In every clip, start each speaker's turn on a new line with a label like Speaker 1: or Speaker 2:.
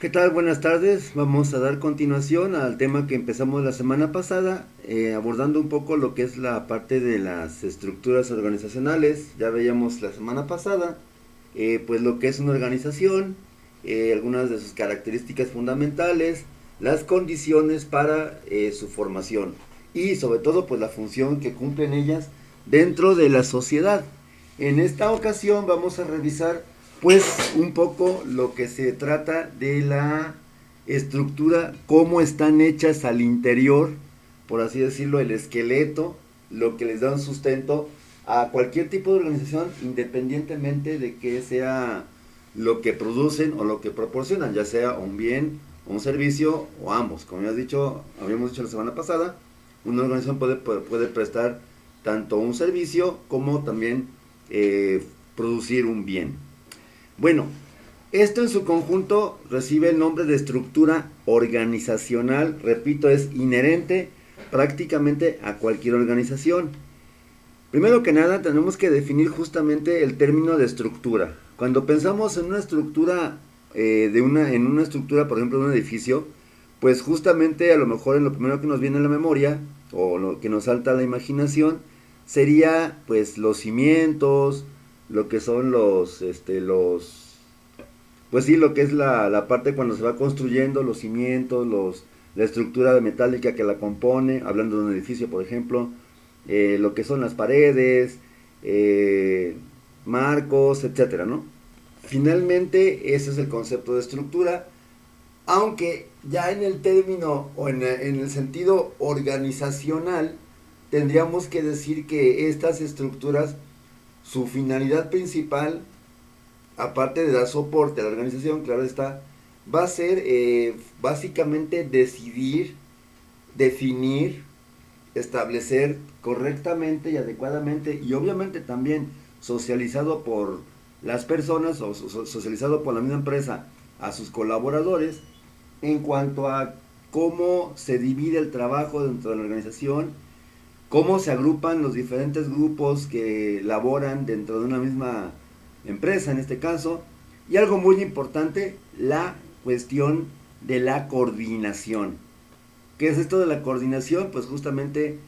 Speaker 1: ¿Qué tal? Buenas tardes. Vamos a dar continuación al tema que empezamos la semana pasada, abordando un poco lo que es la parte de las estructuras organizacionales. Ya veíamos la semana pasada, pues lo que es una organización, algunas de sus características fundamentales, las condiciones para su formación y sobre todo pues la función que cumplen ellas dentro de la sociedad. En esta ocasión vamos a revisar pues un poco lo que se trata de la estructura, cómo están hechas al interior, por así decirlo, el esqueleto, lo que les da un sustento a cualquier tipo de organización, independientemente de que sea lo que producen o lo que proporcionan, ya sea un bien, un servicio o ambos. Como habíamos dicho la semana pasada, una organización puede prestar tanto un servicio como también producir un bien. Bueno, esto en su conjunto recibe el nombre de estructura organizacional, repito, es inherente prácticamente a cualquier organización. Primero que nada, tenemos que definir justamente el término de estructura. Cuando pensamos en una estructura, en una estructura, por ejemplo, de un edificio, pues justamente a lo mejor en lo primero que nos viene a la memoria o lo que nos salta a la imaginación sería pues los cimientos, lo que son pues sí, lo que es la parte cuando se va construyendo, los cimientos, la estructura metálica que la compone, hablando de un edificio, por ejemplo, lo que son las paredes, eh, marcos, etcétera, ¿no? Finalmente, ese es el concepto de estructura, aunque ya en el término o en el sentido organizacional, tendríamos que decir que estas estructuras, su finalidad principal, aparte de dar soporte a la organización, claro está, va a ser básicamente decidir, definir, establecer correctamente y adecuadamente y obviamente también socializado por las personas o socializado por la misma empresa a sus colaboradores en cuanto a cómo se divide el trabajo dentro de la organización, cómo se agrupan los diferentes grupos que laboran dentro de una misma empresa en este caso, y algo muy importante, la cuestión de la coordinación. ¿Qué es esto de la coordinación? Pues justamente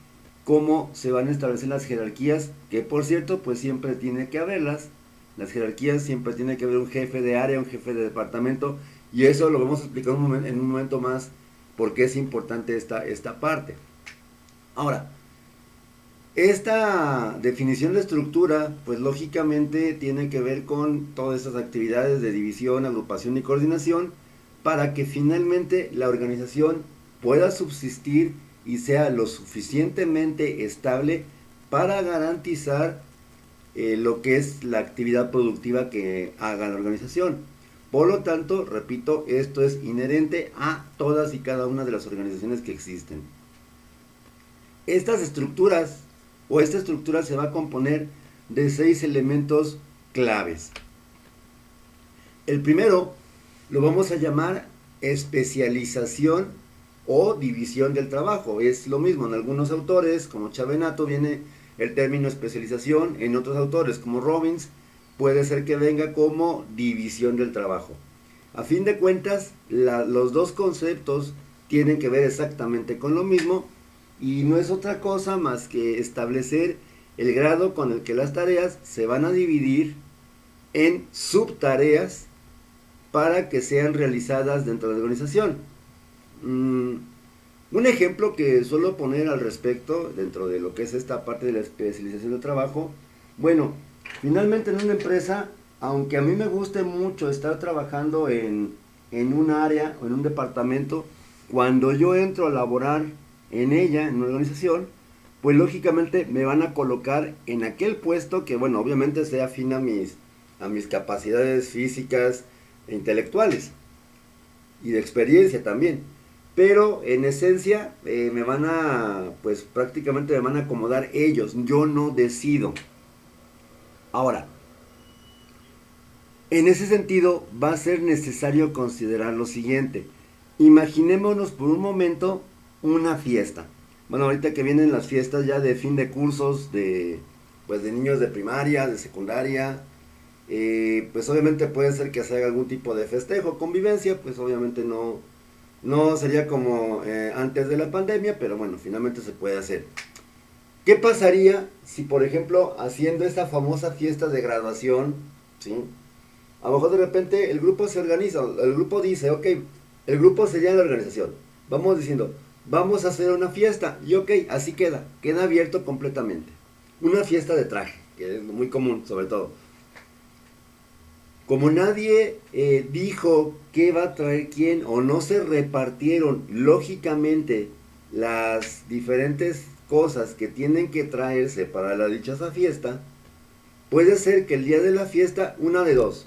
Speaker 1: cómo se van a establecer las jerarquías, que por cierto, pues siempre tiene que haberlas. Las jerarquías siempre tiene que haber un jefe de área, un jefe de departamento, y eso lo vamos a explicar en un momento más, porque es importante esta parte. Ahora, esta definición de estructura, pues lógicamente tiene que ver con todas estas actividades de división, agrupación y coordinación para que finalmente la organización pueda subsistir y sea lo suficientemente estable para garantizar lo que es la actividad productiva que haga la organización. Por lo tanto, repito, esto es inherente a todas y cada una de las organizaciones que existen. Estas estructuras o esta estructura se va a componer de 6 elementos claves. El primero lo vamos a llamar especialización o división del trabajo. Es lo mismo en algunos autores, como Chavenato, viene el término especialización, en otros autores como Robbins puede ser que venga como división del trabajo. A fin de cuentas, los dos conceptos tienen que ver exactamente con lo mismo y no es otra cosa más que establecer el grado con el que las tareas se van a dividir en subtareas para que sean realizadas dentro de la organización. Un ejemplo que suelo poner al respecto dentro de lo que es esta parte de la especialización de trabajo, bueno, finalmente en una empresa, aunque a mí me guste mucho estar trabajando en un área o en un departamento, cuando yo entro a laborar en ella, en una organización, pues lógicamente me van a colocar en aquel puesto que, bueno, obviamente sea afín a mis capacidades físicas e intelectuales y de experiencia también. Pero en esencia me van a, pues prácticamente me van a acomodar ellos, yo no decido. Ahora, en ese sentido va a ser necesario considerar lo siguiente. Imaginémonos por un momento una fiesta. Bueno, ahorita que vienen las fiestas ya de fin de cursos de, pues de niños de primaria, de secundaria, Pues obviamente puede ser que se haga algún tipo de festejo, convivencia, pues obviamente no sería como antes de la pandemia, pero bueno, finalmente se puede hacer. ¿Qué pasaría si, por ejemplo, haciendo esa famosa fiesta de graduación, ¿sí? A lo mejor de repente el grupo se organiza, el grupo dice, ok, el grupo sería la organización. Vamos diciendo, vamos a hacer una fiesta, y ok, así queda abierto completamente. Una fiesta de traje, que es muy común, sobre todo. Como nadie dijo qué va a traer quién, o no se repartieron lógicamente las diferentes cosas que tienen que traerse para la dichosa fiesta, puede ser que el día de la fiesta, una de dos,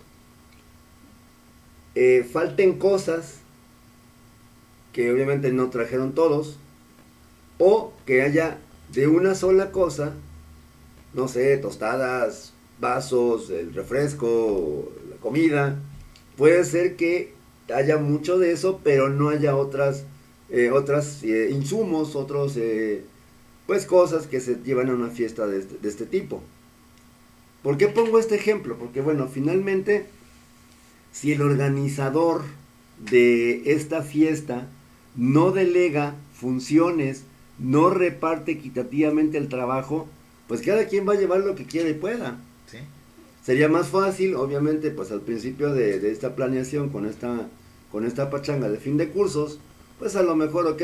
Speaker 1: falten cosas que obviamente no trajeron todos, o que haya de una sola cosa, no sé, tostadas, vasos, el refresco, la comida. Puede ser que haya mucho de eso, pero no haya otras insumos, otros pues cosas que se llevan a una fiesta de este tipo. ¿Por qué pongo este ejemplo? Porque bueno, finalmente, si el organizador de esta fiesta no delega funciones, no reparte equitativamente el trabajo, pues cada quien va a llevar lo que quiera y pueda.
Speaker 2: Sí.
Speaker 1: Sería más fácil, obviamente, pues al principio de esta planeación, con esta pachanga de fin de cursos, pues a lo mejor, ok,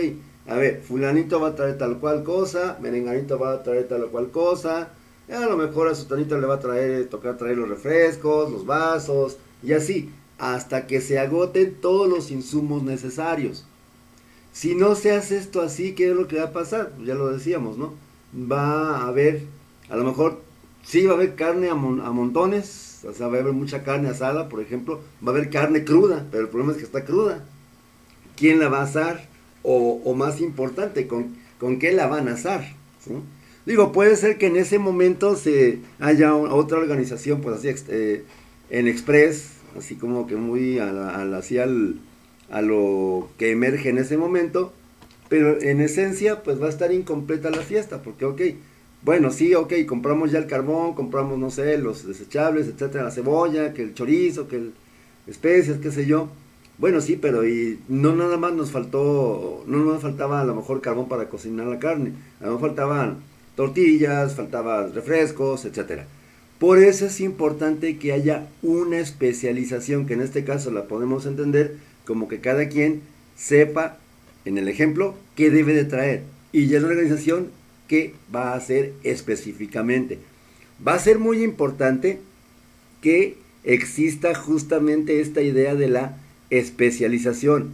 Speaker 1: a ver, fulanito va a traer tal cual cosa, merenganito va a traer tal o cual cosa, a lo mejor a sutanito le va a tocar traer los refrescos, los vasos, y así, hasta que se agoten todos los insumos necesarios. Si no se hace esto así, ¿qué es lo que va a pasar? Pues ya lo decíamos, ¿no? Va a haber, a lo mejor, sí va a haber carne a montones, o sea, va a haber mucha carne asada, por ejemplo, va a haber carne cruda, pero el problema es que está cruda. ¿Quién la va a asar? O más importante, ¿con qué la van a asar? ¿Sí? Digo, puede ser que en ese momento se haya otra organización, pues así, en express, así como que muy así a lo que emerge en ese momento, pero en esencia pues va a estar incompleta la fiesta, porque ok, bueno, sí, ok, compramos ya el carbón, compramos, no sé, los desechables, etcétera, la cebolla, que el chorizo, que el especias, qué sé yo. Bueno, sí, pero y no nada más nos faltó, no nos faltaba a lo mejor carbón para cocinar la carne, a lo mejor faltaban tortillas, faltaban refrescos, etcétera. Por eso es importante que haya una especialización, que en este caso la podemos entender como que cada quien sepa, en el ejemplo, qué debe de traer. Y ya la organización, qué va a hacer específicamente. Va a ser muy importante que exista justamente esta idea de la especialización.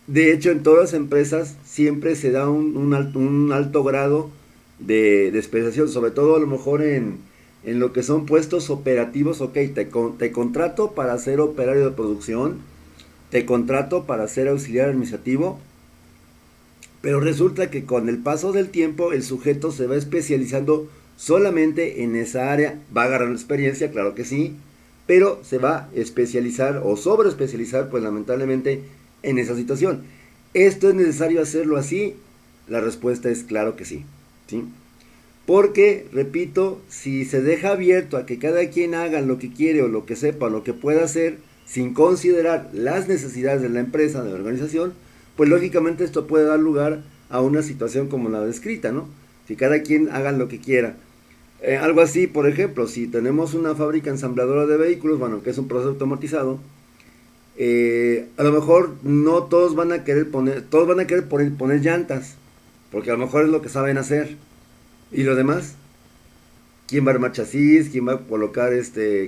Speaker 1: De hecho, en todas las empresas siempre se da un alto grado de especialización, sobre todo a lo mejor en lo que son puestos operativos. Ok, te contrato para ser operario de producción, te contrato para ser auxiliar administrativo, pero resulta que con el paso del tiempo el sujeto se va especializando solamente en esa área, va a agarrar experiencia, claro que sí, pero se va a especializar o sobre especializar, pues lamentablemente, en esa situación. ¿Esto es necesario hacerlo así? La respuesta es claro que sí, ¿sí? Porque, repito, si se deja abierto a que cada quien haga lo que quiere o lo que sepa o lo que pueda hacer, sin considerar las necesidades de la empresa, de la organización, pues lógicamente esto puede dar lugar a una situación como la descrita, ¿no? Si cada quien haga lo que quiera. Algo así, por ejemplo, si tenemos una fábrica ensambladora de vehículos, bueno, que es un proceso automatizado, a lo mejor no todos van a querer poner llantas, porque a lo mejor es lo que saben hacer. ¿Y lo demás? ¿Quién va a armar chasis? ¿Quién va a colocar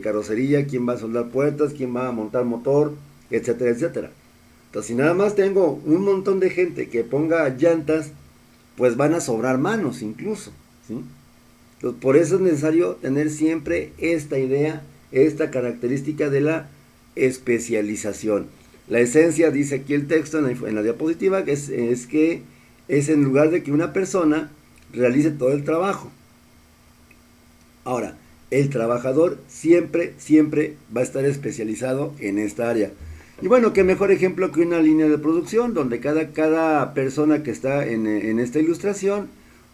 Speaker 1: carrocería? ¿Quién va a soldar puertas? ¿Quién va a montar motor? Etcétera, etcétera. Entonces, si nada más tengo un montón de gente que ponga llantas, pues van a sobrar manos incluso, ¿sí? Entonces, por eso es necesario tener siempre esta idea, esta característica de la especialización. La esencia, dice aquí el texto en la diapositiva, que es que es en lugar de que una persona realice todo el trabajo. Ahora, el trabajador siempre, siempre va a estar especializado en esta área. Y bueno, qué mejor ejemplo que una línea de producción donde cada persona que está en esta ilustración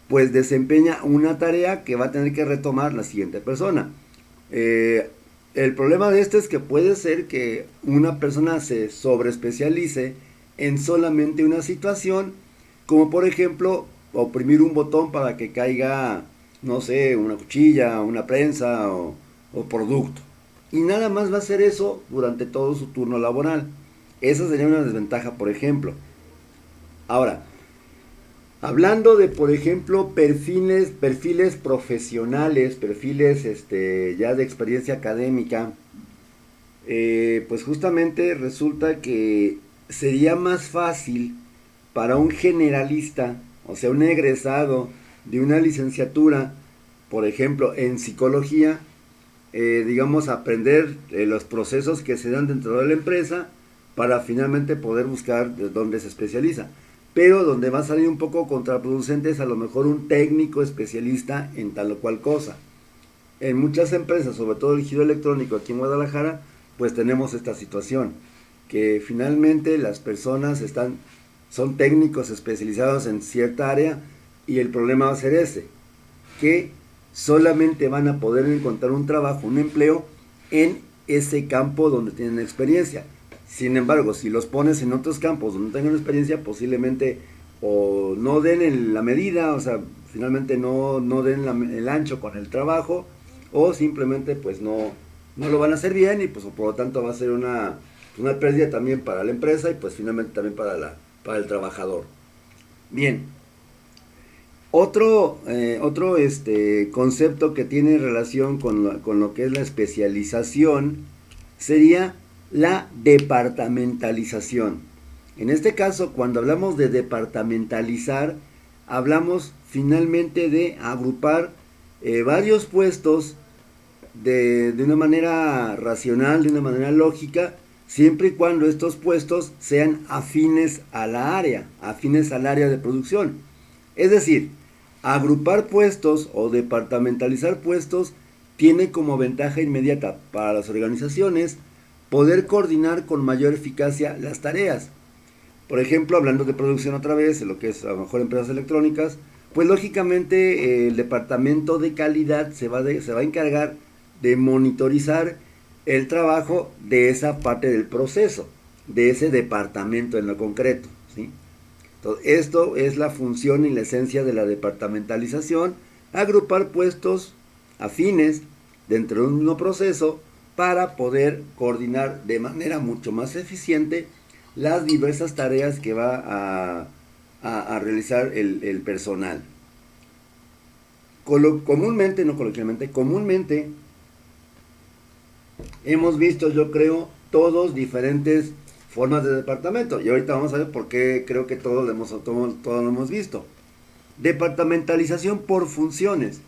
Speaker 1: pues desempeña una tarea que va a tener que retomar la siguiente persona. El problema de esto es que puede ser que una persona se sobreespecialice en solamente una situación, como por ejemplo oprimir un botón para que caiga, no sé, una cuchilla, una prensa o producto. Y nada más va a hacer eso durante todo su turno laboral. Esa sería una desventaja, por ejemplo. Ahora, hablando de, por ejemplo, perfiles profesionales, perfiles ya de experiencia académica, pues justamente resulta que sería más fácil para un generalista, o sea, un egresado de una licenciatura, por ejemplo, en psicología, digamos, aprender los procesos que se dan dentro de la empresa para finalmente poder buscar de dónde se especializa. Pero donde va a salir un poco contraproducente es a lo mejor un técnico especialista en tal o cual cosa. En muchas empresas, sobre todo el giro electrónico aquí en Guadalajara, pues tenemos esta situación, que finalmente las personas son técnicos especializados en cierta área y el problema va a ser ese, que solamente van a poder encontrar un trabajo, un empleo en ese campo donde tienen experiencia. Sin embargo, si los pones en otros campos donde no tengan experiencia, posiblemente o no den la medida, o sea, finalmente no den el ancho con el trabajo, o simplemente pues no lo van a hacer bien y pues por lo tanto va a ser una pérdida también para la empresa y pues finalmente también para el trabajador. Bien, otro concepto que tiene relación con lo que es la especialización sería la departamentalización. En este caso, cuando hablamos de departamentalizar, hablamos finalmente de agrupar varios puestos de una manera racional, de una manera lógica, siempre y cuando estos puestos sean afines a la área, afines al área de producción. Es decir, agrupar puestos o departamentalizar puestos tiene como ventaja inmediata para las organizaciones poder coordinar con mayor eficacia las tareas. Por ejemplo, hablando de producción otra vez, en lo que es a lo mejor empresas electrónicas, pues lógicamente el departamento de calidad se va a encargar de monitorizar el trabajo de esa parte del proceso, de ese departamento en lo concreto, ¿sí? Entonces, esto es la función y la esencia de la departamentalización, agrupar puestos afines dentro de un mismo proceso para poder coordinar de manera mucho más eficiente las diversas tareas que va a realizar el personal. Comúnmente, no coloquialmente, comúnmente hemos visto, yo creo, todos diferentes formas de departamento. Y ahorita vamos a ver por qué creo que todos lo hemos visto. Departamentalización por funciones.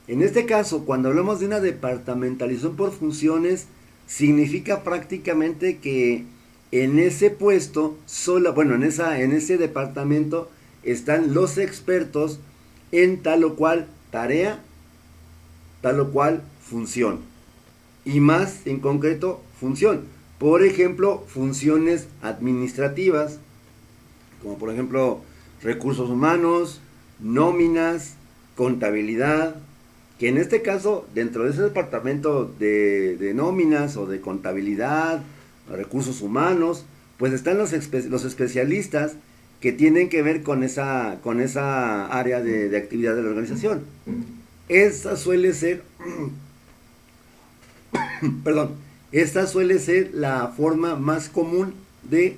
Speaker 1: En este caso, cuando hablamos de una departamentalización por funciones, significa prácticamente que en ese puesto, en ese departamento están los expertos en tal o cual tarea, tal o cual función. Y más en concreto, función. Por ejemplo, funciones administrativas, como por ejemplo recursos humanos, nóminas, contabilidad, que en este caso, dentro de ese departamento de nóminas o de contabilidad, recursos humanos, pues están los especialistas que tienen que ver con esa área de actividad de la organización. Esa suele ser, perdón, esta suele ser la forma más común de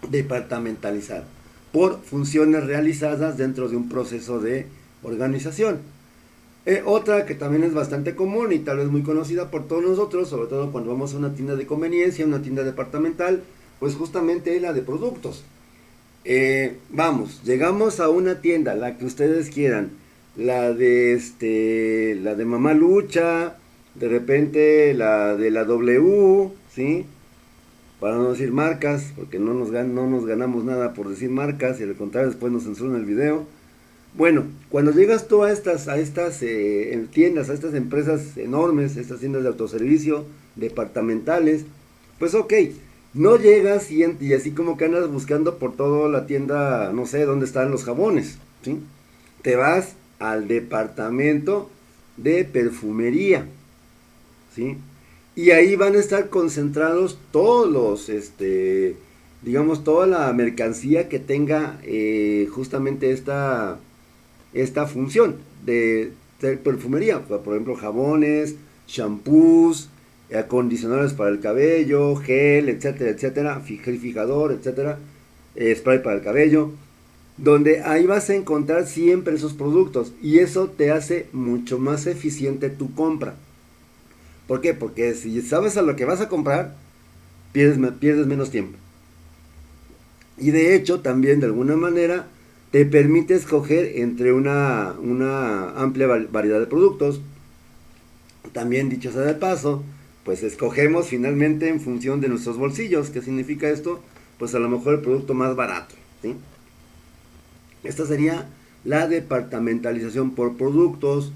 Speaker 1: departamentalizar por funciones realizadas dentro de un proceso de organización. Otra que también es bastante común y tal vez muy conocida por todos nosotros, sobre todo cuando vamos a una tienda de conveniencia, una tienda departamental, pues justamente la de productos. Llegamos a una tienda, la que ustedes quieran, la de Mamá Lucha, de repente la de la W, ¿sí? Para no decir marcas, porque no nos ganamos nada por decir marcas y al contrario después nos censuran el video. Bueno, cuando llegas tú a estas tiendas, a estas empresas enormes, estas tiendas de autoservicio, departamentales, pues ok, no llegas y así como que andas buscando por toda la tienda, no sé dónde están los jabones, ¿sí? Te vas al departamento de perfumería, ¿sí? Y ahí van a estar concentrados todos los, digamos, toda la mercancía que tenga justamente esta función de ser perfumería. Por ejemplo, jabones, shampoos, acondicionadores para el cabello, gel, etcétera, etcétera, gel fijador, etcétera, spray para el cabello, donde ahí vas a encontrar siempre esos productos y eso te hace mucho más eficiente tu compra. ¿Por qué? Porque si sabes a lo que vas a comprar, pierdes menos tiempo. Y de hecho, también de alguna manera, te permite escoger entre una amplia variedad de productos. También, dicho sea de paso, pues escogemos finalmente en función de nuestros bolsillos. ¿Qué significa esto? Pues a lo mejor el producto más barato, ¿sí? Esta sería la departamentalización por productos.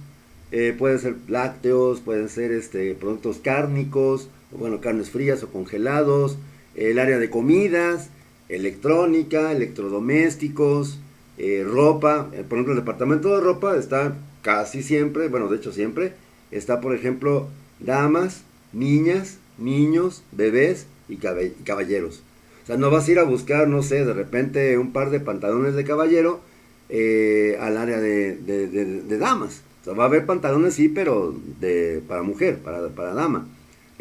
Speaker 1: Pueden ser lácteos, pueden ser productos cárnicos, bueno, carnes frías o congelados, el área de comidas, electrónica, electrodomésticos, ropa. Por ejemplo, el departamento de ropa está casi siempre, bueno, de hecho siempre, está por ejemplo damas, niñas, niños, bebés y caballeros. O sea, no vas a ir a buscar, no sé, de repente un par de pantalones de caballero al área de damas. O sea, va a haber pantalones, sí, pero para mujer, para dama.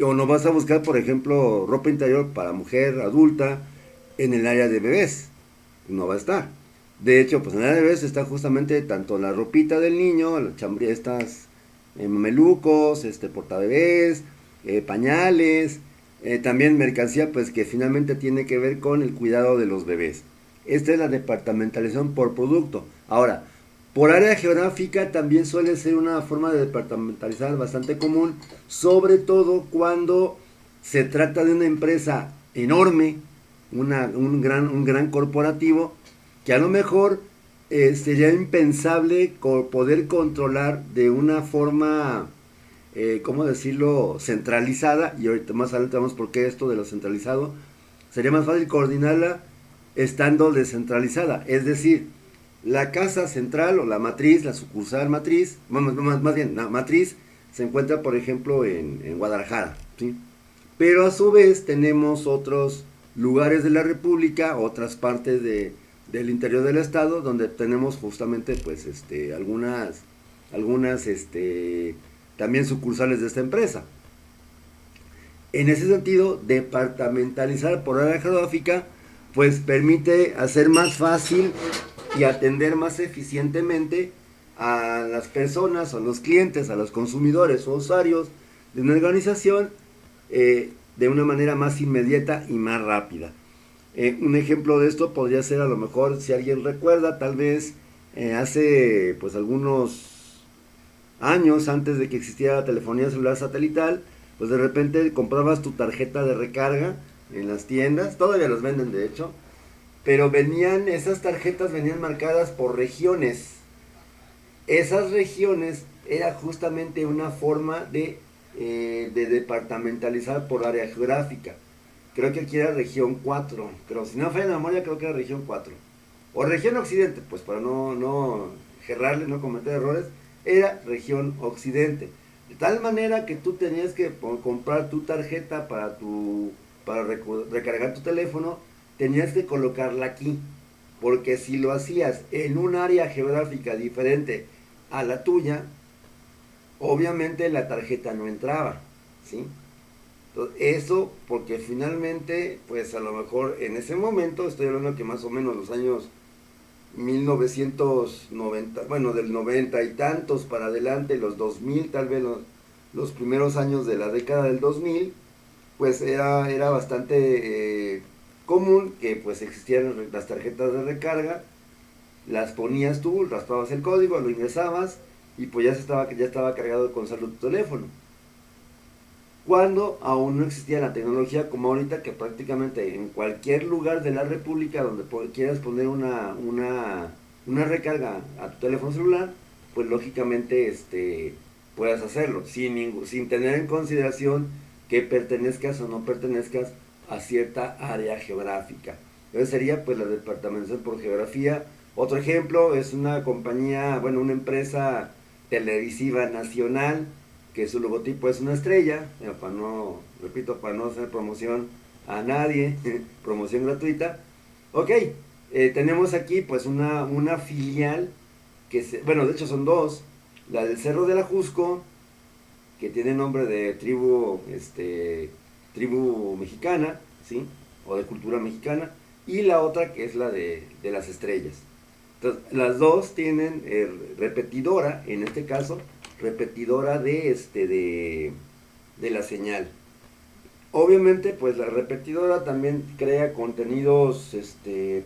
Speaker 1: O no vas a buscar, por ejemplo, ropa interior para mujer adulta en el área de bebés. No va a estar. De hecho, pues en el área de bebés está justamente tanto la ropita del niño, estas mamelucos, portabebés, pañales, también mercancía pues que finalmente tiene que ver con el cuidado de los bebés. Esta es la departamentalización por producto. Ahora, por área geográfica también suele ser una forma de departamentalizar bastante común, sobre todo cuando se trata de una empresa enorme, un gran corporativo, que a lo mejor sería impensable poder controlar de una forma, ¿cómo decirlo?, centralizada, y ahorita más adelante vamos por qué esto de lo centralizado, sería más fácil coordinarla estando descentralizada, es decir, la casa central o la matriz, la sucursal matriz, más bien, la matriz se encuentra por ejemplo en Guadalajara, ¿sí? Pero a su vez tenemos otros lugares de la República, otras partes del interior del estado, donde tenemos justamente pues algunas también sucursales de esta empresa. En ese sentido, departamentalizar por área geográfica pues permite hacer más fácil y atender más eficientemente a las personas, a los clientes, a los consumidores o usuarios de una organización de una manera más inmediata y más rápida. Un ejemplo de esto podría ser, a lo mejor, si alguien recuerda, tal vez hace pues algunos años antes de que existiera la telefonía celular satelital, pues de repente comprabas tu tarjeta de recarga en las tiendas, todavía los venden de hecho, pero esas tarjetas venían marcadas por regiones. Esas regiones era justamente una forma de departamentalizar por área geográfica. Creo que aquí era región 4, pero si no falla la memoria, creo que era región 4. O región occidente, pues para no gerrarle, no cometer errores, era región occidente. De tal manera que tú tenías que comprar tu tarjeta para recargar tu teléfono, tenías que colocarla aquí. Porque si lo hacías en un área geográfica diferente a la tuya, obviamente la tarjeta no entraba, ¿sí? Entonces, eso porque finalmente, pues a lo mejor en ese momento, estoy hablando que más o menos los años 1990, bueno, del 90 y tantos para adelante, los 2000, tal vez los primeros años de la década del 2000, pues era bastante común que pues existieran las tarjetas de recarga, las ponías tú, raspabas el código, lo ingresabas y pues ya estaba cargado con saldo tu teléfono. Cuando aún no existía la tecnología como ahorita, que prácticamente en cualquier lugar de la República donde quieras poner una recarga a tu teléfono celular, pues lógicamente puedas hacerlo sin tener en consideración que pertenezcas o no pertenezcas a cierta área geográfica. Entonces sería pues la departamentación por geografía. Otro ejemplo es una compañía, bueno, una empresa televisiva nacional que su logotipo es una estrella, para no, repito, para no hacer promoción a nadie, promoción gratuita. Ok, tenemos aquí pues una filial, bueno, de hecho son dos, la del Cerro de la Jusco, que tiene nombre de tribu mexicana, ¿sí? O de cultura mexicana, y la otra que es la de las estrellas. Entonces, las dos tienen repetidora, en este caso, repetidora de la señal. Obviamente, pues la repetidora también crea contenidos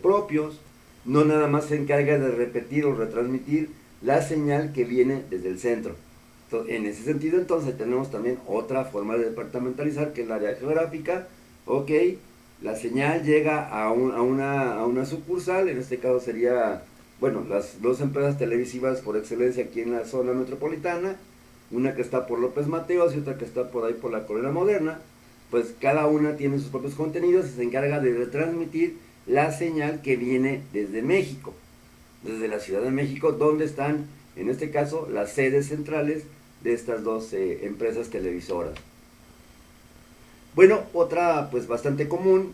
Speaker 1: propios, no nada más se encarga de repetir o retransmitir la señal que viene desde el centro. Entonces, en ese sentido, entonces tenemos también otra forma de departamentalizar, que es el área geográfica. Ok, la señal llega a una sucursal, en este caso sería, bueno, las dos empresas televisivas por excelencia aquí en la zona metropolitana, una que está por López Mateos y otra que está por ahí por la Colonia Moderna. Pues cada una tiene sus propios contenidos y se encarga de retransmitir la señal que viene desde México, desde la Ciudad de México, donde están, en este caso, las sedes centrales de estas dos empresas televisoras. Bueno, otra pues bastante común,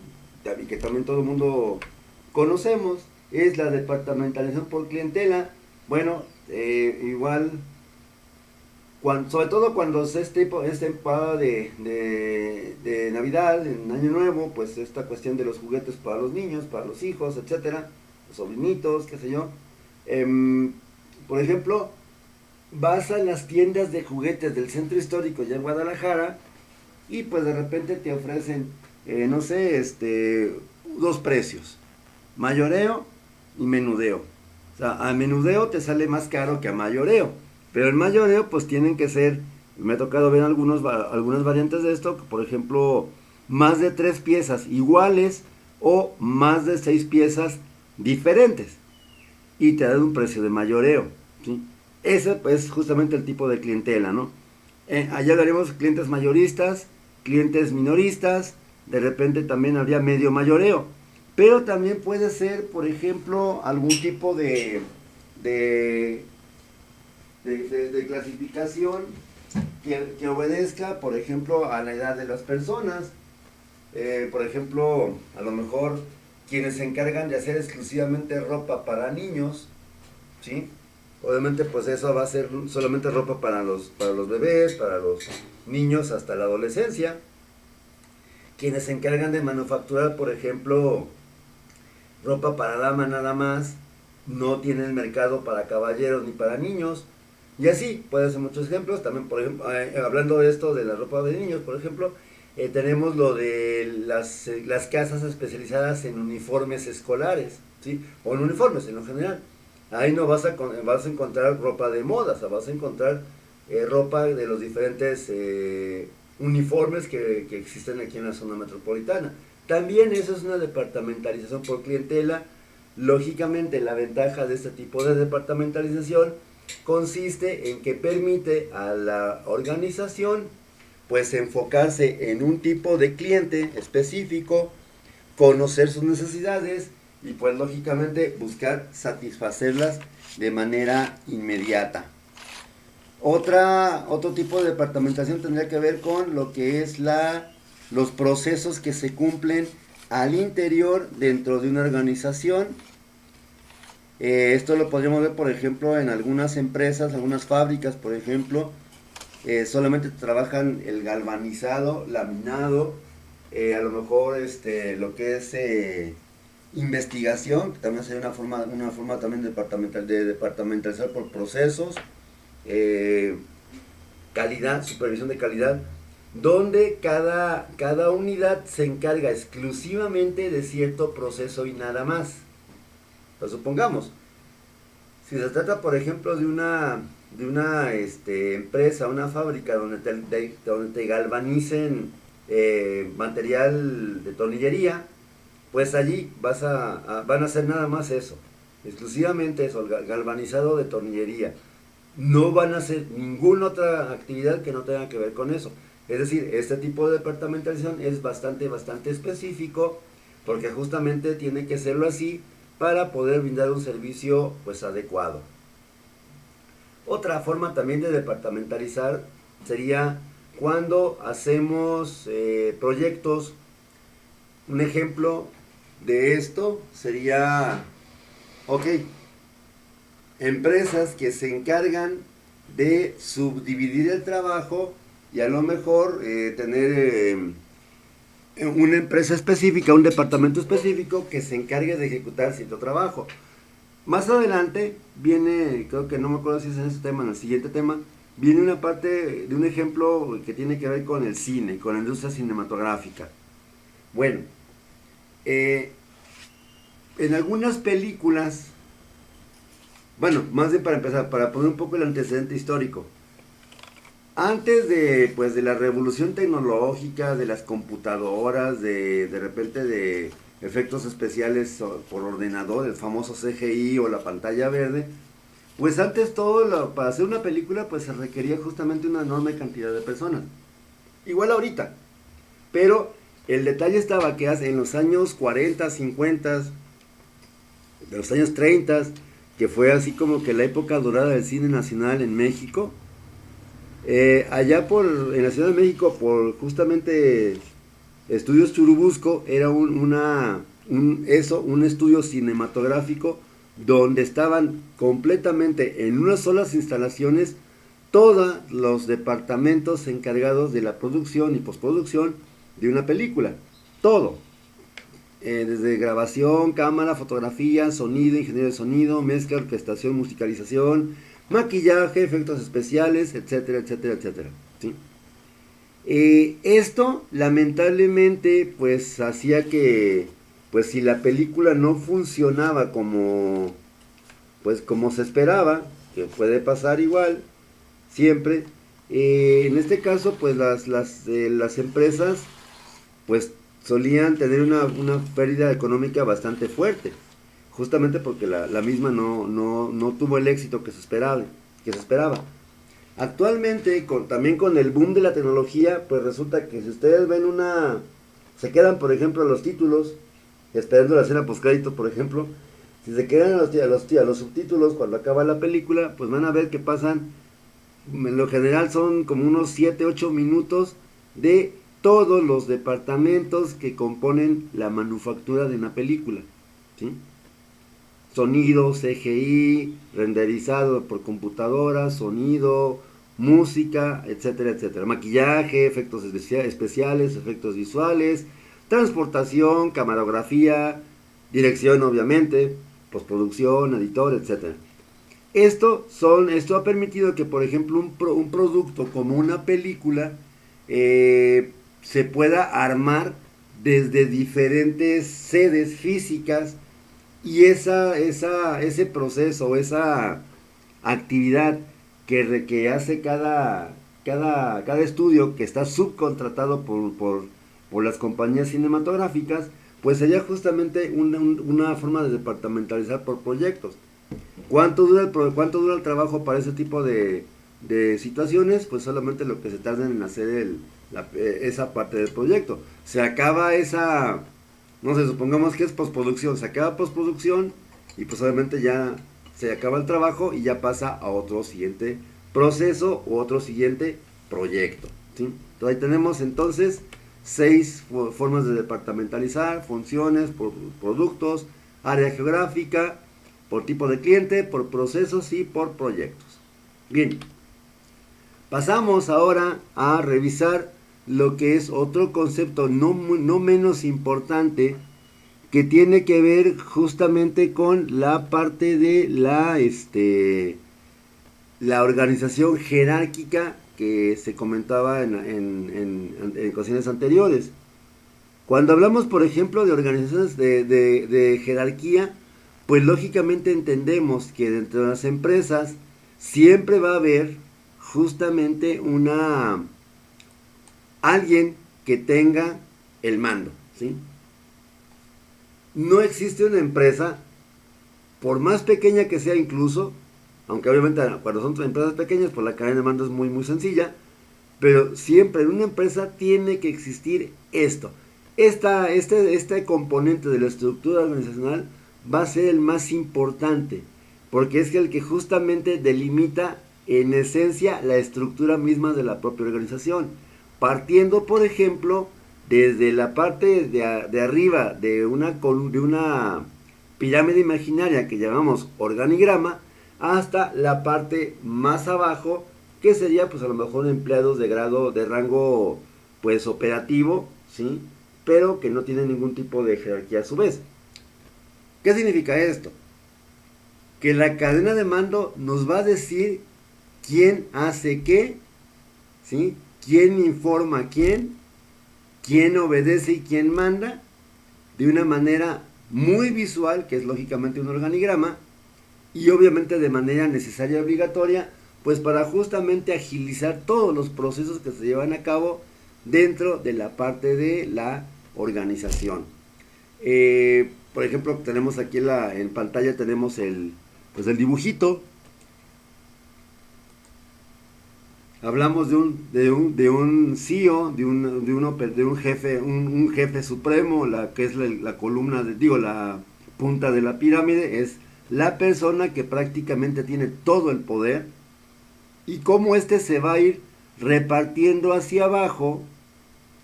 Speaker 1: y que también todo el mundo conocemos, es la departamentalización por clientela. Bueno, igual, sobre todo cuando es temporada de Navidad, en Año Nuevo, pues esta cuestión de los juguetes para los niños, para los hijos, etcétera, los sobrinitos, qué sé yo. Por ejemplo, vas a las tiendas de juguetes del centro histórico ya en Guadalajara y pues de repente te ofrecen, no sé, dos precios, mayoreo y menudeo. O sea, a menudeo te sale más caro que a mayoreo, pero el mayoreo pues tienen que ser, me ha tocado ver algunas variantes de esto, por ejemplo, más de 3 piezas iguales o más de 6 piezas diferentes y te dan un precio de mayoreo, ¿sí? Ese es justamente el tipo de clientela, ¿no? Allá hablaremos clientes mayoristas, clientes minoristas, de repente también habría medio mayoreo, pero también puede ser, por ejemplo, algún tipo de clasificación que obedezca, por ejemplo, a la edad de las personas. Por ejemplo, a lo mejor quienes se encargan de hacer exclusivamente ropa para niños, ¿sí? Obviamente pues eso va a ser solamente ropa para los bebés, para los niños hasta la adolescencia. Quienes se encargan de manufacturar, por ejemplo, ropa para dama nada más, no tienen mercado para caballeros ni para niños. Y así, puede ser muchos ejemplos. También, por ejemplo, hablando de esto de la ropa de niños, por ejemplo, tenemos lo de las casas especializadas en uniformes escolares, ¿sí? O en uniformes en lo general. Ahí no vas a encontrar ropa de moda, o sea, vas a encontrar ropa de los diferentes uniformes que existen aquí en la zona metropolitana. También eso es una departamentalización por clientela. Lógicamente, la ventaja de este tipo de departamentalización consiste en que permite a la organización pues enfocarse en un tipo de cliente específico, conocer sus necesidades y pues lógicamente buscar satisfacerlas de manera inmediata. Otro tipo de departamentación tendría que ver con lo que es los procesos que se cumplen al interior dentro de una organización. Esto lo podríamos ver, por ejemplo, en algunas empresas, algunas fábricas, por ejemplo, solamente trabajan el galvanizado, laminado, a lo mejor lo que es investigación, que también sería una forma también de departamentalizar por procesos, calidad, supervisión de calidad, donde cada unidad se encarga exclusivamente de cierto proceso y nada más. Pues supongamos, si se trata por ejemplo de una empresa, una fábrica donde te galvanicen material de tornillería, pues allí van a hacer nada más eso, exclusivamente eso, galvanizado de tornillería. No van a hacer ninguna otra actividad que no tenga que ver con eso. Es decir, este tipo de departamentalización es bastante específico, porque justamente tiene que serlo así para poder brindar un servicio pues adecuado. Otra forma también de departamentalizar sería cuando hacemos proyectos. Un ejemplo de esto sería, ok, empresas que se encargan de subdividir el trabajo y a lo mejor tener una empresa específica, un departamento específico que se encargue de ejecutar cierto trabajo. Más adelante viene, creo que no me acuerdo si es en este tema, en el siguiente tema, viene una parte de un ejemplo que tiene que ver con el cine, con la industria cinematográfica. Bueno, en algunas películas, bueno, más bien para empezar, para poner un poco el antecedente histórico, antes de, pues, de la revolución tecnológica, de las computadoras, de repente de efectos especiales por ordenador, el famoso CGI o la pantalla verde, pues antes para hacer una película pues se requería justamente una enorme cantidad de personas. Igual ahorita, pero el detalle estaba que en los años 40, 50, de los años 30, que fue así como que la época dorada del cine nacional en México, allá en la Ciudad de México, por justamente Estudios Churubusco, era un estudio cinematográfico donde estaban completamente en unas solas instalaciones todos los departamentos encargados de la producción y postproducción de una película. Todo. Desde grabación, cámara, fotografía, sonido, ingeniería de sonido, mezcla, orquestación, musicalización, maquillaje, efectos especiales, etcétera, etcétera, etcétera. ¿Sí? Esto lamentablemente pues hacía que pues si la película no funcionaba como se esperaba, que puede pasar igual siempre, en este caso pues las empresas pues solían tener una pérdida económica bastante fuerte, justamente porque la misma no tuvo el éxito que se esperaba. Actualmente, también con el boom de la tecnología, pues resulta que si ustedes ven se quedan por ejemplo a los títulos, esperando la escena postcrédito por ejemplo, si se quedan a los subtítulos cuando acaba la película, pues van a ver que pasan, en lo general son como unos 7, 8 minutos de todos los departamentos que componen la manufactura de una película, ¿sí? Sonido, CGI, renderizado por computadora, sonido, música, etcétera, etcétera. Maquillaje, efectos especiales, efectos visuales, transportación, camarografía, dirección obviamente, postproducción, editor, etcétera. Esto ha permitido que, por ejemplo, un producto como una película se pueda armar desde diferentes sedes físicas y ese proceso, esa actividad que hace cada estudio que está subcontratado por las compañías cinematográficas, pues sería justamente una forma de departamentalizar por proyectos. ¿Cuánto dura el trabajo para ese tipo de situaciones? Pues solamente lo que se tarda en hacer esa parte del proyecto. Se acaba no sé, supongamos que es postproducción, se acaba postproducción y pues obviamente ya se acaba el trabajo y ya pasa a otro siguiente proceso u otro siguiente proyecto, ¿sí? Entonces ahí tenemos entonces 6 formas de departamentalizar: funciones, por productos, área geográfica, por tipo de cliente, por procesos y por proyectos. Bien, pasamos ahora a revisar lo que es otro concepto no menos importante, que tiene que ver justamente con la parte de la organización jerárquica que se comentaba en ocasiones anteriores. Cuando hablamos, por ejemplo, de organizaciones de jerarquía, pues lógicamente entendemos que dentro de las empresas siempre va a haber justamente alguien que tenga el mando, ¿sí? No existe una empresa, por más pequeña que sea incluso, aunque obviamente cuando son empresas pequeñas, pues la cadena de mando es muy muy sencilla, pero siempre en una empresa tiene que existir esto. Este componente de la estructura organizacional va a ser el más importante, porque es el que justamente delimita en esencia la estructura misma de la propia organización, partiendo por ejemplo desde la parte de arriba de una pirámide imaginaria que llamamos organigrama, hasta la parte más abajo, que sería pues a lo mejor empleados de grado, de rango pues operativo, ¿sí? Pero que no tienen ningún tipo de jerarquía a su vez. ¿Qué significa esto? Que la cadena de mando nos va a decir quién hace qué, ¿sí? Quién informa a quién obedece y quién manda, de una manera muy visual, que es lógicamente un organigrama, y obviamente de manera necesaria y obligatoria, pues para justamente agilizar todos los procesos que se llevan a cabo dentro de la parte de la organización. Por ejemplo, tenemos aquí en pantalla tenemos pues el dibujito. Hablamos de un CEO, de un jefe, un jefe supremo, que es la columna, la punta de la pirámide, es la persona que prácticamente tiene todo el poder, y cómo este se va a ir repartiendo hacia abajo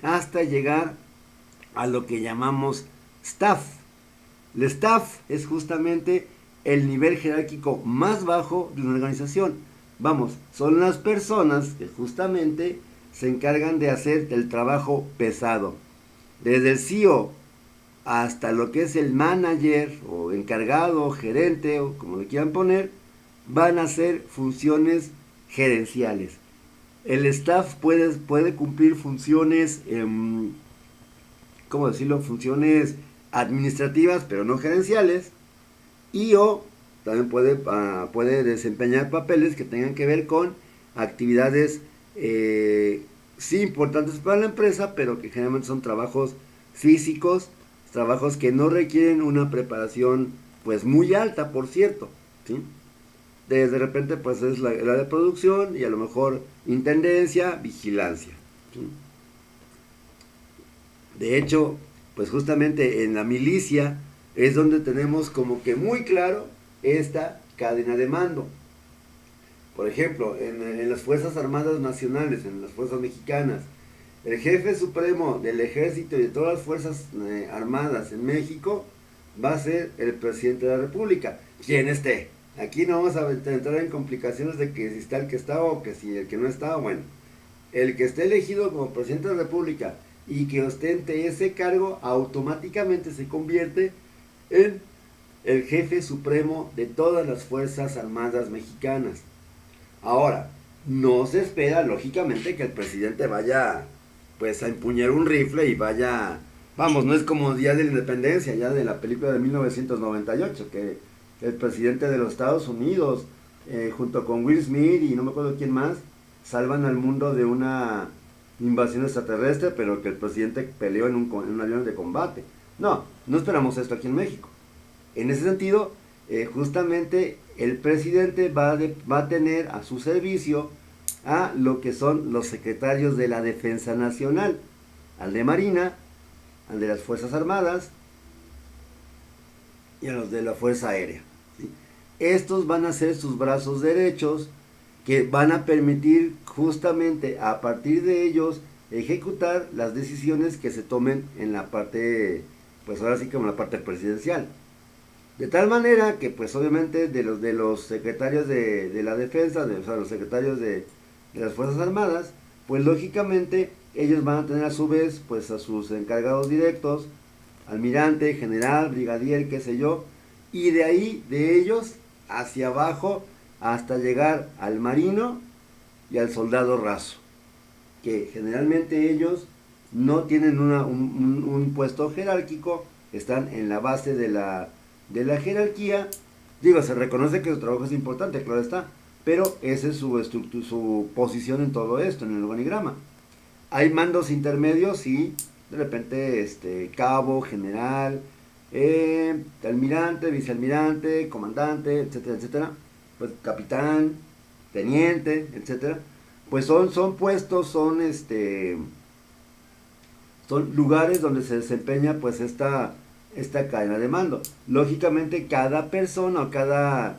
Speaker 1: hasta llegar a lo que llamamos staff. El staff es justamente el nivel jerárquico más bajo de una organización. Vamos, son las personas que justamente se encargan de hacer el trabajo pesado. Desde el CEO hasta lo que es el manager o encargado, gerente o como le quieran poner, van a ser funciones gerenciales. El staff puede cumplir funciones, ¿cómo decirlo? Funciones administrativas, pero no gerenciales, y o también puede desempeñar papeles que tengan que ver con actividades sí importantes para la empresa, pero que generalmente son trabajos físicos, trabajos que no requieren una preparación pues muy alta, por cierto, ¿sí? De repente pues es la de producción y a lo mejor intendencia, vigilancia, ¿sí? De hecho, pues justamente en la milicia es donde tenemos como que muy claro esta cadena de mando. Por ejemplo, en las Fuerzas Armadas Nacionales, en las Fuerzas Mexicanas, el jefe supremo del ejército y de todas las Fuerzas Armadas en México va a ser el presidente de la República, quien esté. Aquí no vamos a entrar en complicaciones de que si está el que está o que si el que no está. Bueno, el que esté elegido como presidente de la República y que ostente ese cargo automáticamente se convierte en el jefe supremo de todas las Fuerzas Armadas mexicanas. Ahora, no se espera lógicamente que el presidente vaya pues a empuñar un rifle y vaya, vamos, no es como Día de la Independencia, ya de la película de 1998, que el presidente de los Estados Unidos, junto con Will Smith y no me acuerdo quién más, salvan al mundo de una invasión extraterrestre, pero que el presidente peleó en un avión de combate. No, no esperamos esto aquí en México. En ese sentido, justamente el presidente va a tener a su servicio a lo que son los secretarios de la Defensa Nacional, al de Marina, al de las Fuerzas Armadas y a los de la Fuerza Aérea, ¿sí? Estos van a ser sus brazos derechos, que van a permitir justamente a partir de ellos ejecutar las decisiones que se tomen en la parte, pues ahora sí como la parte presidencial. De tal manera que pues obviamente de los secretarios de la defensa, o sea, los secretarios de las Fuerzas Armadas, pues lógicamente ellos van a tener a su vez pues a sus encargados directos, almirante, general, brigadier, qué sé yo, y de ahí, de ellos, hacia abajo, hasta llegar al marino y al soldado raso, que generalmente ellos no tienen un puesto jerárquico, están en la base de la jerarquía. Digo, se reconoce que su trabajo es importante, claro está, pero esa es su posición en todo esto, en el organigrama. Hay mandos intermedios, sí, de repente cabo, general, almirante, vicealmirante, comandante, etcétera, etcétera, pues capitán, teniente, etcétera, pues son puestos, son lugares donde se desempeña pues esta cadena de mando. Lógicamente cada persona o cada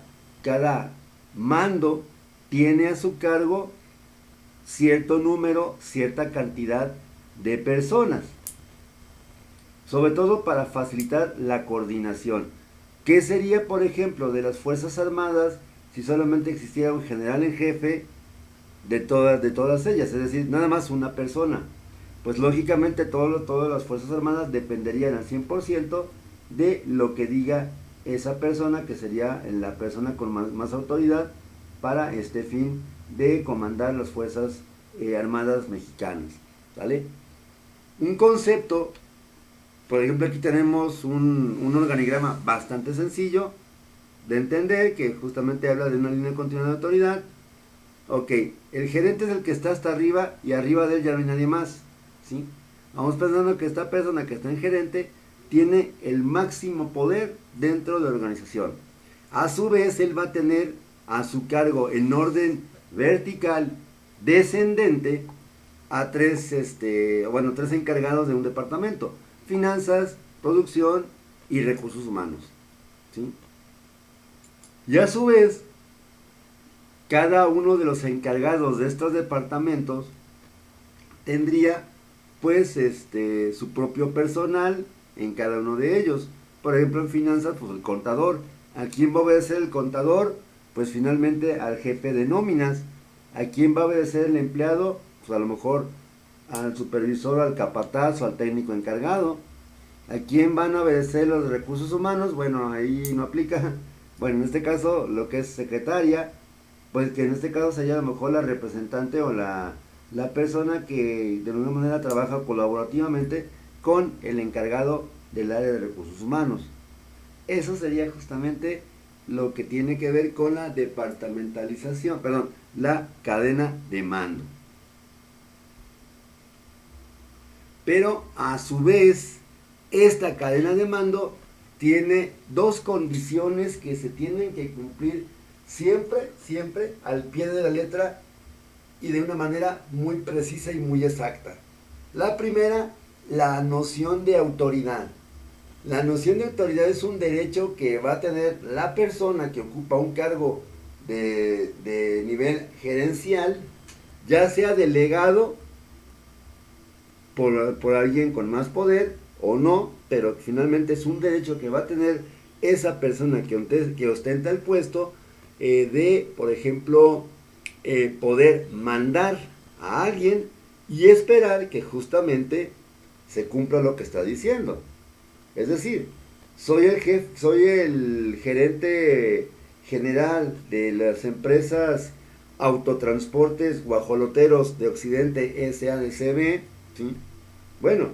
Speaker 1: mando tiene a su cargo cierto número, cierta cantidad de personas, sobre todo para facilitar la coordinación. ¿Qué sería, por ejemplo, de las Fuerzas Armadas si solamente existiera un general en jefe de todas ellas? Es decir, nada más una persona. Pues lógicamente todas las Fuerzas Armadas dependerían al 100% de lo que diga esa persona, que sería la persona con más autoridad para este fin de comandar las Fuerzas Armadas mexicanas. ¿Vale? Un concepto, por ejemplo, aquí tenemos un organigrama bastante sencillo de entender, que justamente habla de una línea continua de autoridad. Ok, el gerente es el que está hasta arriba y arriba de él ya no hay nadie más, ¿sí? Vamos pensando que esta persona que está en gerente tiene el máximo poder dentro de la organización. A su vez, él va a tener a su cargo en orden vertical descendente a tres encargados de un departamento: finanzas, producción y recursos humanos, ¿sí? Y a su vez, cada uno de los encargados de estos departamentos tendría pues su propio personal en cada uno de ellos. Por ejemplo, en finanzas, pues el contador. ¿A quién va a obedecer el contador? Pues finalmente al jefe de nóminas. ¿A quién va a obedecer el empleado? Pues a lo mejor al supervisor, al capataz o al técnico encargado. ¿A quién van a obedecer los recursos humanos? Bueno, ahí no aplica. Bueno, en este caso, lo que es secretaria, pues que en este caso sería a lo mejor la representante o la persona que de alguna manera trabaja colaborativamente con el encargado del área de recursos humanos. Eso sería justamente lo que tiene que ver con la departamentalización, perdón, la cadena de mando. Pero a su vez, esta cadena de mando tiene dos condiciones que se tienen que cumplir siempre al pie de la letra y de una manera muy precisa y muy exacta. La primera, la noción de autoridad. La noción de autoridad es un derecho que va a tener la persona que ocupa un cargo de nivel gerencial, ya sea delegado por alguien con más poder o no, pero finalmente es un derecho que va a tener esa persona que ostenta el puesto de, por ejemplo, poder mandar a alguien y esperar que justamente se cumpla lo que está diciendo. Es decir, soy el gerente general de las empresas Autotransportes Guajoloteros de Occidente SADCB, ¿sí? Bueno,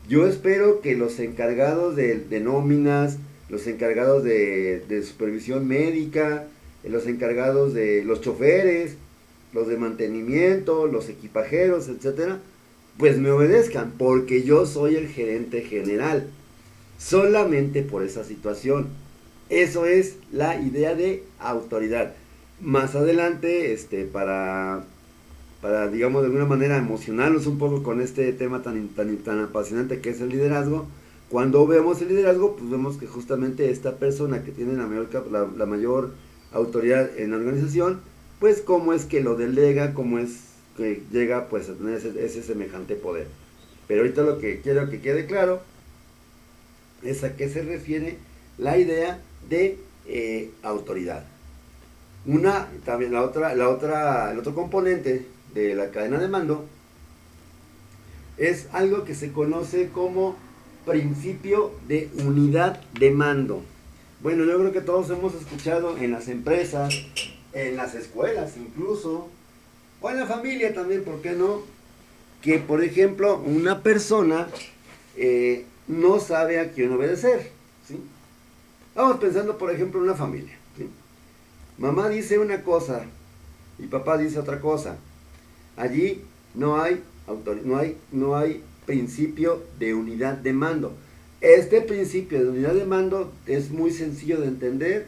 Speaker 1: yo espero que los encargados de nóminas, los encargados de supervisión médica, los encargados de los choferes, los de mantenimiento, los equipajeros, etcétera, pues me obedezcan, porque yo soy el gerente general. Solamente por esa situación. Eso es la idea de autoridad. Más adelante, para digamos de alguna manera emocionarnos un poco con este tema tan apasionante que es el liderazgo. Cuando vemos el liderazgo, pues vemos que justamente esta persona que tiene la mayor autoridad en la organización, pues cómo es que lo delega, cómo es que llega pues a tener ese semejante poder. Pero ahorita lo que quiero que quede claro es a qué se refiere la idea de autoridad. También el otro componente de la cadena de mando es algo que se conoce como principio de unidad de mando. Bueno, yo creo que todos hemos escuchado en las empresas, en las escuelas incluso, o en la familia también, ¿por qué no? Que por ejemplo una persona no sabe a quién obedecer, ¿sí? Vamos pensando por ejemplo en una familia, ¿sí? Mamá dice una cosa y papá dice otra cosa. Allí no hay principio de unidad de mando. Este principio de unidad de mando es muy sencillo de entender.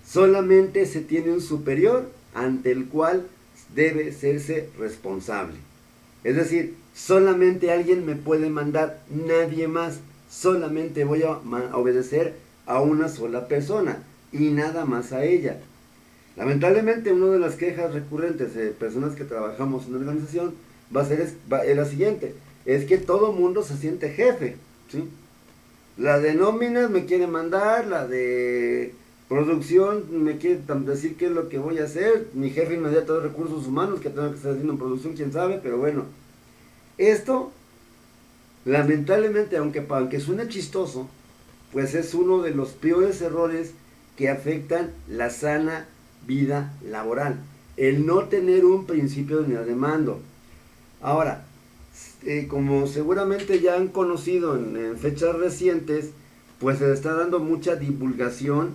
Speaker 1: Solamente se tiene un superior ante el cual debe serse responsable. Es decir, solamente alguien me puede mandar, nadie más. Solamente voy a obedecer a una sola persona y nada más a ella. Lamentablemente, una de las quejas recurrentes de personas que trabajamos en una organización es la siguiente, es que todo mundo se siente jefe, ¿sí? La de nóminas me quiere mandar, la de producción me quiere decir qué es lo que voy a hacer, mi jefe inmediato de recursos humanos que tengo que estar haciendo en producción, quién sabe, pero bueno, esto lamentablemente, aunque suene chistoso, pues es uno de los peores errores que afectan la sana vida laboral, el no tener un principio de unidad de mando. Ahora, como seguramente ya han conocido en fechas recientes, pues se le está dando mucha divulgación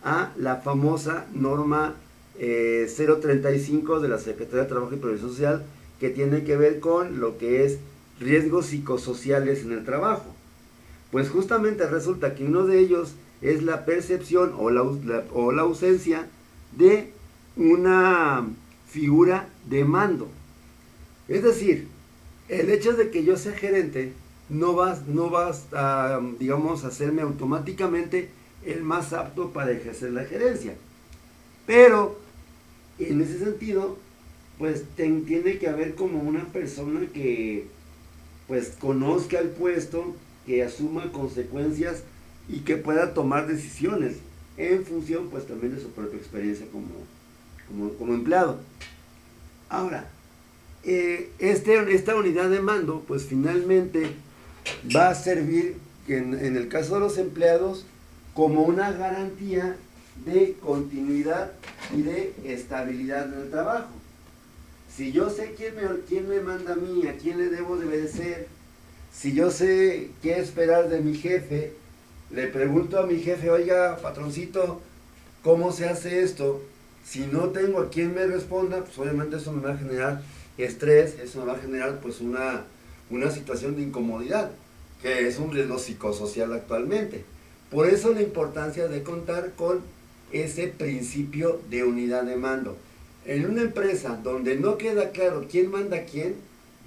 Speaker 1: a la famosa norma 035 de la Secretaría de Trabajo y Previsión Social, que tiene que ver con lo que es riesgos psicosociales en el trabajo. Pues justamente resulta que uno de ellos es la percepción o la ausencia de una figura de mando. Es decir, el hecho de que yo sea gerente no vas a, digamos, hacerme automáticamente el más apto para ejercer la gerencia. Pero, en ese sentido, pues tiene que haber como una persona que pues conozca el puesto, que asuma consecuencias y que pueda tomar decisiones en función pues también de su propia experiencia como empleado. Ahora, esta unidad de mando pues finalmente va a servir en el caso de los empleados como una garantía de continuidad y de estabilidad en el trabajo. Si yo sé quién me manda a mí, a quién le debo de obedecer, si yo sé qué esperar de mi jefe, le pregunto a mi jefe, oiga, patroncito, ¿cómo se hace esto? Si no tengo a quien me responda, pues obviamente eso me va a generar estrés, eso me va a generar pues una situación de incomodidad, que es un riesgo psicosocial actualmente. Por eso la importancia de contar con ese principio de unidad de mando. En una empresa donde no queda claro quién manda a quién,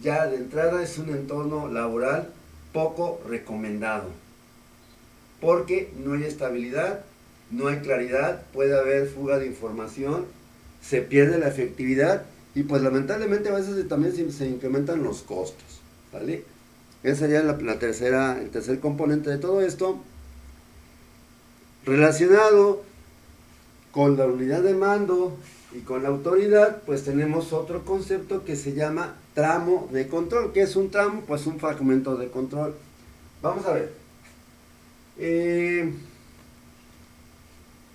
Speaker 1: ya de entrada es un entorno laboral poco recomendado. Porque no hay estabilidad, no hay claridad, puede haber fuga de información, se pierde la efectividad y pues lamentablemente a veces también se incrementan los costos, ¿vale? Ese sería el tercer componente de todo esto. Relacionado con la unidad de mando y con la autoridad, pues tenemos otro concepto que se llama tramo de control. ¿Qué es un tramo? Pues un fragmento de control. Vamos a ver.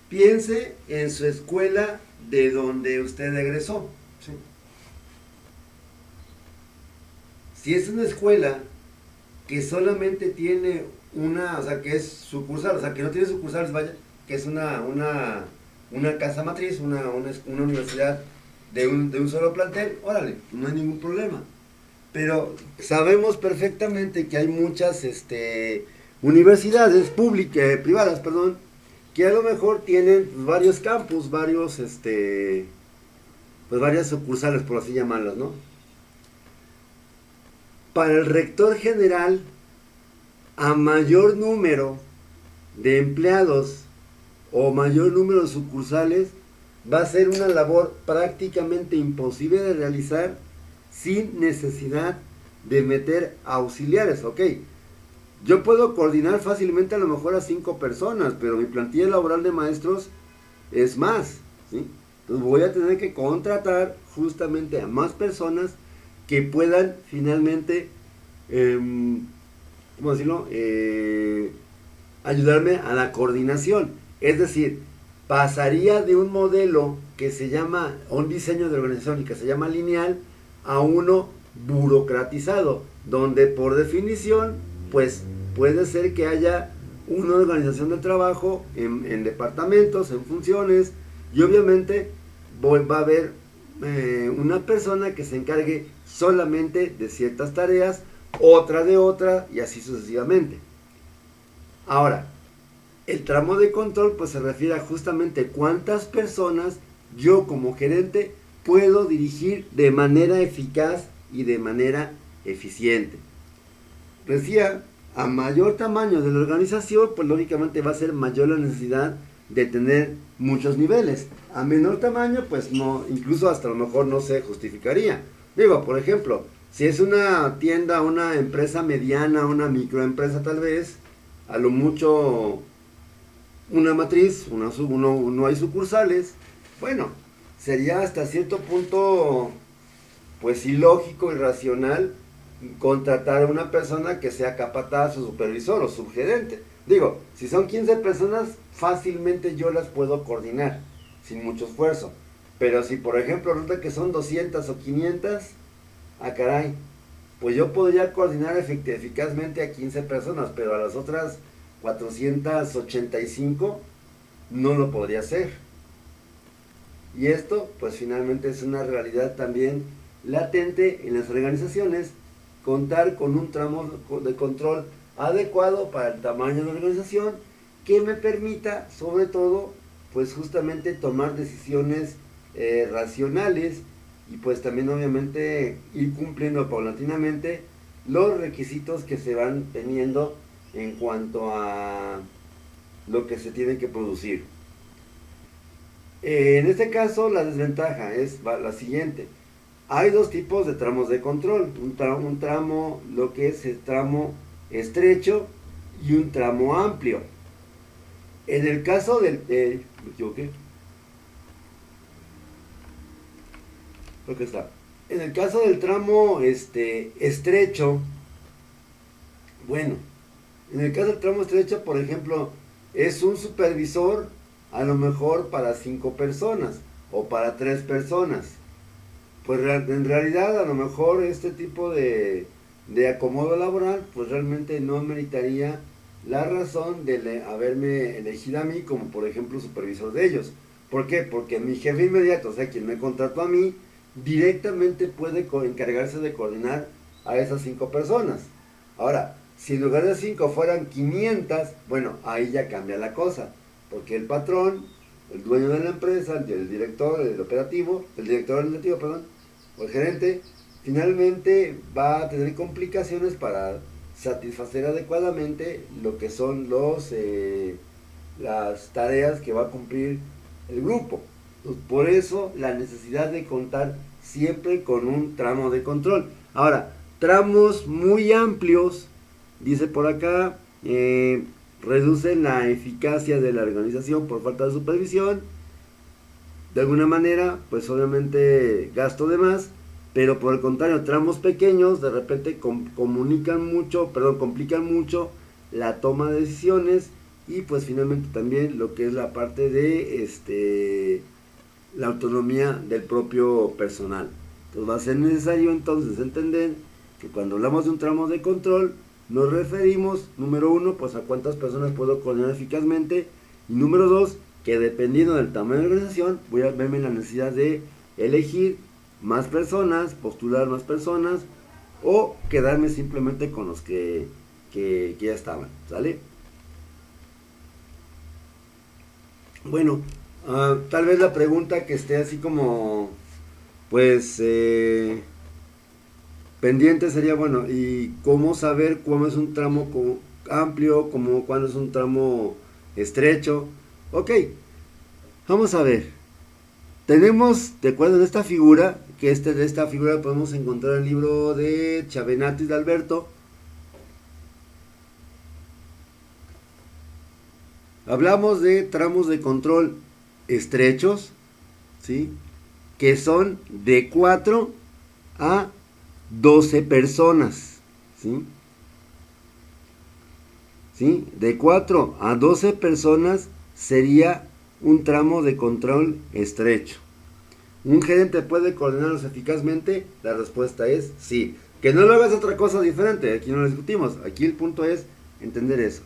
Speaker 1: Piense en su escuela de donde usted egresó. ¿Sí? Si es una escuela que solamente tiene o sea, que es sucursal, o sea, que no tiene sucursales, vaya, que es una casa matriz, una universidad de un solo plantel, órale, no hay ningún problema. Pero sabemos perfectamente que hay muchas universidades privadas, perdón, que a lo mejor tienen varios campus, pues varias sucursales, por así llamarlas, ¿no? Para el rector general, a mayor número de empleados o mayor número de sucursales, va a ser una labor prácticamente imposible de realizar sin necesidad de meter auxiliares, ok. Yo puedo coordinar fácilmente a lo mejor a 5 personas, pero mi plantilla laboral de maestros es más, ¿sí? Entonces voy a tener que contratar justamente a más personas que puedan finalmente, ¿cómo decirlo? Ayudarme a la coordinación. Es decir, pasaría de un modelo que se llama, un diseño de organización y que se llama lineal, a uno burocratizado, donde por definición, pues puede ser que haya una organización del trabajo en departamentos, en funciones, y obviamente va a haber una persona que se encargue solamente de ciertas tareas, otra de otra, y así sucesivamente. Ahora, el tramo de control pues se refiere a justamente cuántas personas yo como gerente puedo dirigir de manera eficaz y de manera eficiente. Decía, a mayor tamaño de la organización, pues lógicamente va a ser mayor la necesidad de tener muchos niveles. A menor tamaño, pues no, incluso hasta a lo mejor no se justificaría. Digo, por ejemplo, si es una tienda, una empresa mediana, una microempresa tal vez, a lo mucho una matriz, no hay sucursales, bueno, sería hasta cierto punto pues ilógico, irracional contratar a una persona que sea capataz o supervisor o subgerente. Digo, si son 15 personas, fácilmente yo las puedo coordinar, sin mucho esfuerzo. Pero si por ejemplo resulta que son 200 o 500, ah caray, pues yo podría coordinar eficazmente a 15 personas, pero a las otras 485 no lo podría hacer. Y esto pues finalmente es una realidad también latente en las organizaciones, contar con un tramo de control adecuado para el tamaño de la organización que me permita sobre todo pues justamente tomar decisiones racionales y pues también obviamente ir cumpliendo paulatinamente los requisitos que se van teniendo en cuanto a lo que se tiene que producir. En este caso la desventaja es la siguiente. Hay dos tipos de tramos de control, un tramo, lo que es el tramo estrecho y un tramo amplio. En el caso del... me equivoqué. Creo que está. En el caso del tramo estrecho, bueno, en el caso del tramo estrecho, por ejemplo, es un supervisor a lo mejor para 5 personas o para 3 personas. Pues en realidad a lo mejor este tipo de acomodo laboral pues realmente no meritaría la razón de haberme elegido a mí como por ejemplo supervisor de ellos. ¿Por qué? Porque mi jefe inmediato, o sea quien me contrató a mí, directamente puede encargarse de coordinar a esas 5 personas. Ahora, si en lugar de 5 fueran 500, bueno, ahí ya cambia la cosa, porque el patrón, el dueño de la empresa, el director, el director administrativo, perdón, o el gerente, finalmente va a tener complicaciones para satisfacer adecuadamente lo que son las tareas que va a cumplir el grupo. Entonces, por eso la necesidad de contar siempre con un tramo de control. Ahora, tramos muy amplios, dice por acá, reducen la eficacia de la organización por falta de supervisión. De alguna manera, pues obviamente gasto de más, pero por el contrario, tramos pequeños de repente complican mucho la toma de decisiones y pues finalmente también lo que es la parte de la autonomía del propio personal. Entonces va a ser necesario entonces entender que cuando hablamos de un tramo de control nos referimos, número 1, pues a cuántas personas puedo coordinar eficazmente, y número 2, que dependiendo del tamaño de la organización voy a verme la necesidad de elegir más personas, postular más personas o quedarme simplemente con los que ya estaban, ¿sale? Bueno, tal vez la pregunta que esté así como pues pendiente sería, bueno, ¿y cómo saber cuándo es un tramo amplio, cuándo es un tramo estrecho? Ok, vamos a ver. Tenemos, de acuerdo en esta figura, que de esta figura podemos encontrar el libro de Chavenato y de Alberto. Hablamos de tramos de control estrechos, ¿sí? Que son de 4 a 12 personas, ¿sí? ¿Sí? De 4 a 12 personas sería un tramo de control estrecho. ¿Un gerente puede coordinarlos eficazmente? La respuesta es sí. Que no lo hagas otra cosa diferente, aquí no lo discutimos. Aquí el punto es entender eso.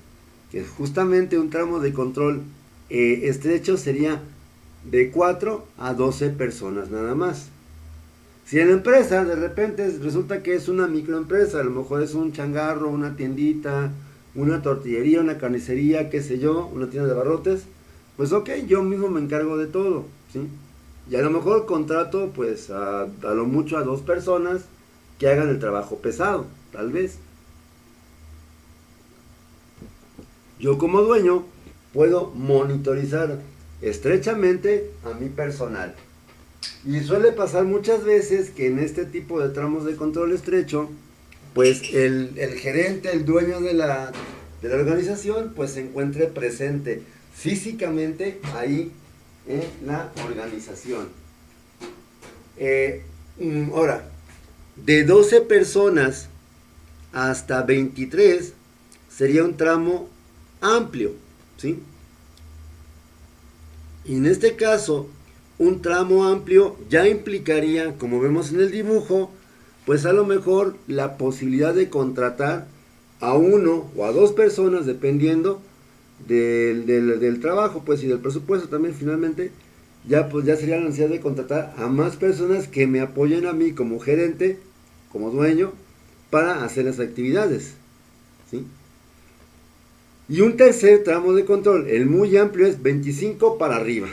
Speaker 1: Que justamente un tramo de control estrecho sería de 4 a 12 personas nada más. Si en la empresa de repente resulta que es una microempresa, a lo mejor es un changarro, una tiendita, una tortillería, una carnicería, qué sé yo, una tienda de abarrotes, pues ok, yo mismo me encargo de todo, ¿sí? Y a lo mejor contrato pues a lo mucho a 2 personas que hagan el trabajo pesado, tal vez. Yo como dueño puedo monitorizar estrechamente a mi personal. Y suele pasar muchas veces que en este tipo de tramos de control estrecho, pues el gerente, el dueño de la organización, pues se encuentre presente físicamente ahí en la organización. Ahora, de 12 personas hasta 23 sería un tramo amplio, ¿sí? Y en este caso, un tramo amplio ya implicaría, como vemos en el dibujo, pues a lo mejor la posibilidad de contratar a uno o a dos personas, dependiendo del trabajo, pues, y del presupuesto también finalmente, ya pues ya sería la necesidad de contratar a más personas que me apoyen a mí como gerente, como dueño, para hacer las actividades, ¿sí? Y un tercer tramo de control, el muy amplio, es 25 para arriba.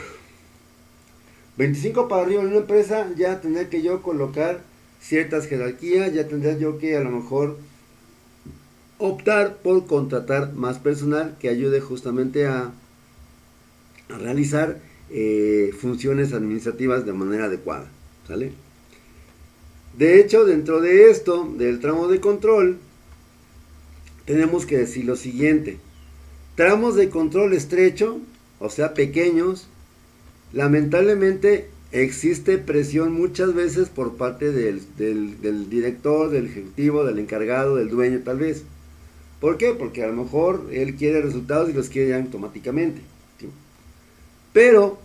Speaker 1: 25 para arriba en una empresa ya tendría que yo colocar ciertas jerarquías, ya tendría yo que a lo mejor optar por contratar más personal que ayude justamente a realizar funciones administrativas de manera adecuada, ¿sale? De hecho, dentro de esto, del tramo de control, tenemos que decir lo siguiente: tramos de control estrecho, o sea, pequeños, lamentablemente existe presión muchas veces por parte del director, del ejecutivo, del encargado, del dueño tal vez. ¿Por qué? Porque a lo mejor él quiere resultados y los quiere ya automáticamente, ¿sí? Pero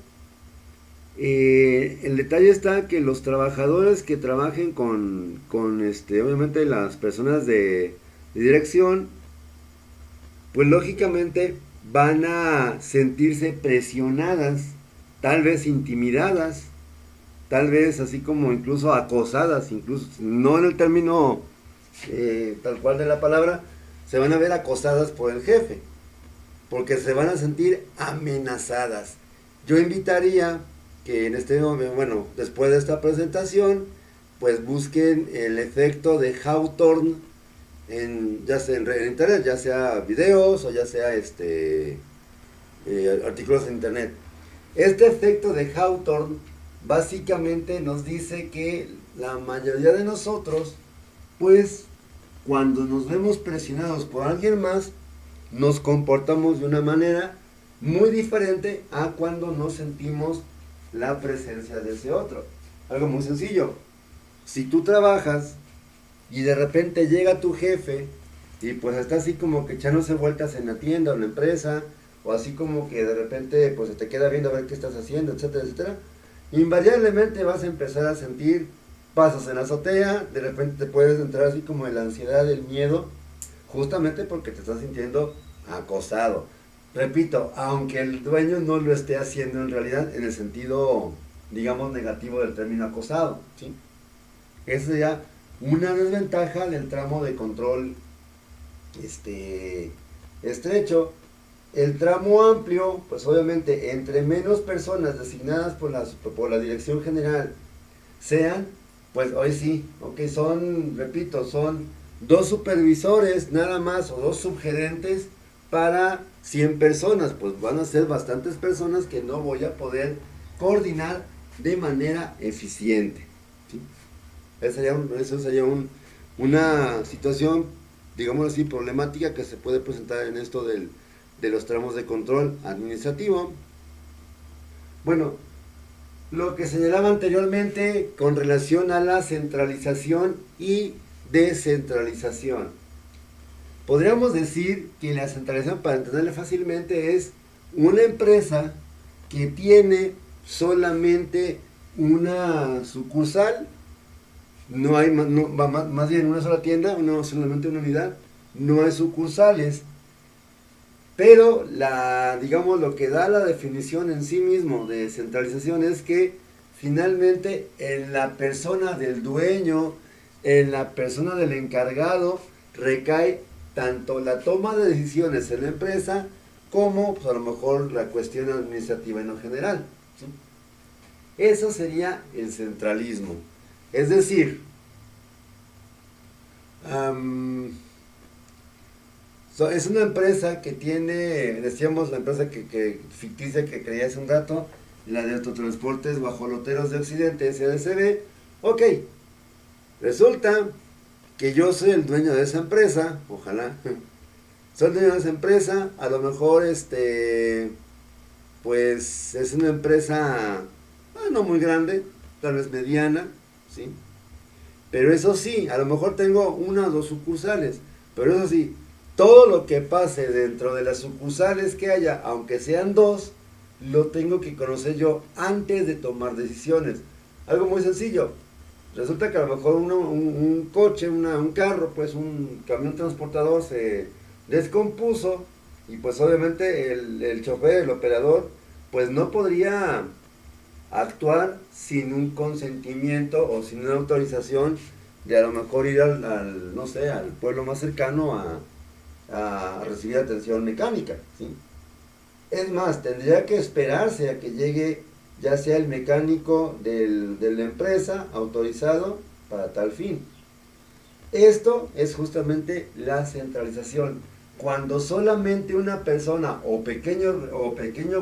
Speaker 1: el detalle está que los trabajadores que trabajen con obviamente las personas de dirección, pues lógicamente van a sentirse presionadas, tal vez intimidadas, tal vez así como incluso acosadas, incluso no en el término tal cual de la palabra, se van a ver acosadas por el jefe, porque se van a sentir amenazadas. Yo invitaría que en bueno, después de esta presentación, pues busquen el efecto de Hawthorne ya sea en internet, ya sea videos o ya sea artículos en internet. Este efecto de Hawthorne básicamente nos dice que la mayoría de nosotros, pues cuando nos vemos presionados por alguien más, nos comportamos de una manera muy diferente a cuando nos sentimos la presencia de ese otro. Algo muy sencillo: si tú trabajas y de repente llega tu jefe y pues está así como que echándose vueltas en la tienda o en la empresa, o así como que de repente pues se te queda viendo a ver qué estás haciendo, etcétera, etcétera, invariablemente vas a empezar a sentir pasos en la azotea, de repente te puedes entrar así como en la ansiedad, el miedo, justamente porque te estás sintiendo acosado. Repito, aunque el dueño no lo esté haciendo en realidad en el sentido, digamos, negativo del término acosado, ¿sí? Esa sería una desventaja del tramo de control estrecho. El tramo amplio, pues obviamente entre menos personas designadas por la dirección general sean, pues hoy sí, ok, repito, son dos supervisores nada más o dos subgerentes para 100 personas, pues van a ser bastantes personas que no voy a poder coordinar de manera eficiente, ¿sí? Eso sería una situación, digamos así, problemática que se puede presentar en esto de los tramos de control administrativo. Bueno, lo que señalaba anteriormente con relación a la centralización y descentralización. Podríamos decir que la centralización, para entenderla fácilmente, es una empresa que tiene solamente una sucursal, no hay más bien una sola tienda, solamente una unidad, no hay sucursales. Pero digamos, lo que da la definición en sí mismo de centralización es que finalmente en la persona del dueño, en la persona del encargado, recae tanto la toma de decisiones en la empresa como pues, a lo mejor la cuestión administrativa en lo general, ¿sí? Eso sería el centralismo. Es decir, Es una empresa que tiene, decíamos la empresa que ficticia que creía hace un rato, la de Autotransportes Guajoloteros de Occidente, SADCB. Ok, resulta que yo soy el dueño de esa empresa, ojalá, soy el dueño de esa empresa, a lo mejor pues es una empresa no muy grande, tal vez mediana, ¿sí? Pero eso sí, a lo mejor tengo una o dos sucursales, pero eso sí, todo lo que pase dentro de las sucursales que haya, aunque sean dos, lo tengo que conocer yo antes de tomar decisiones. Algo muy sencillo. Resulta que a lo mejor un coche, un carro, pues un camión transportador se descompuso y pues obviamente el chofer, el operador, pues no podría actuar sin un consentimiento o sin una autorización de a lo mejor ir no sé, al pueblo más cercano a recibir atención mecánica, ¿sí? Es más, tendría que esperarse a que llegue ya sea el mecánico de la empresa autorizado para tal fin. Esto es justamente la centralización. Cuando solamente una persona o pequeño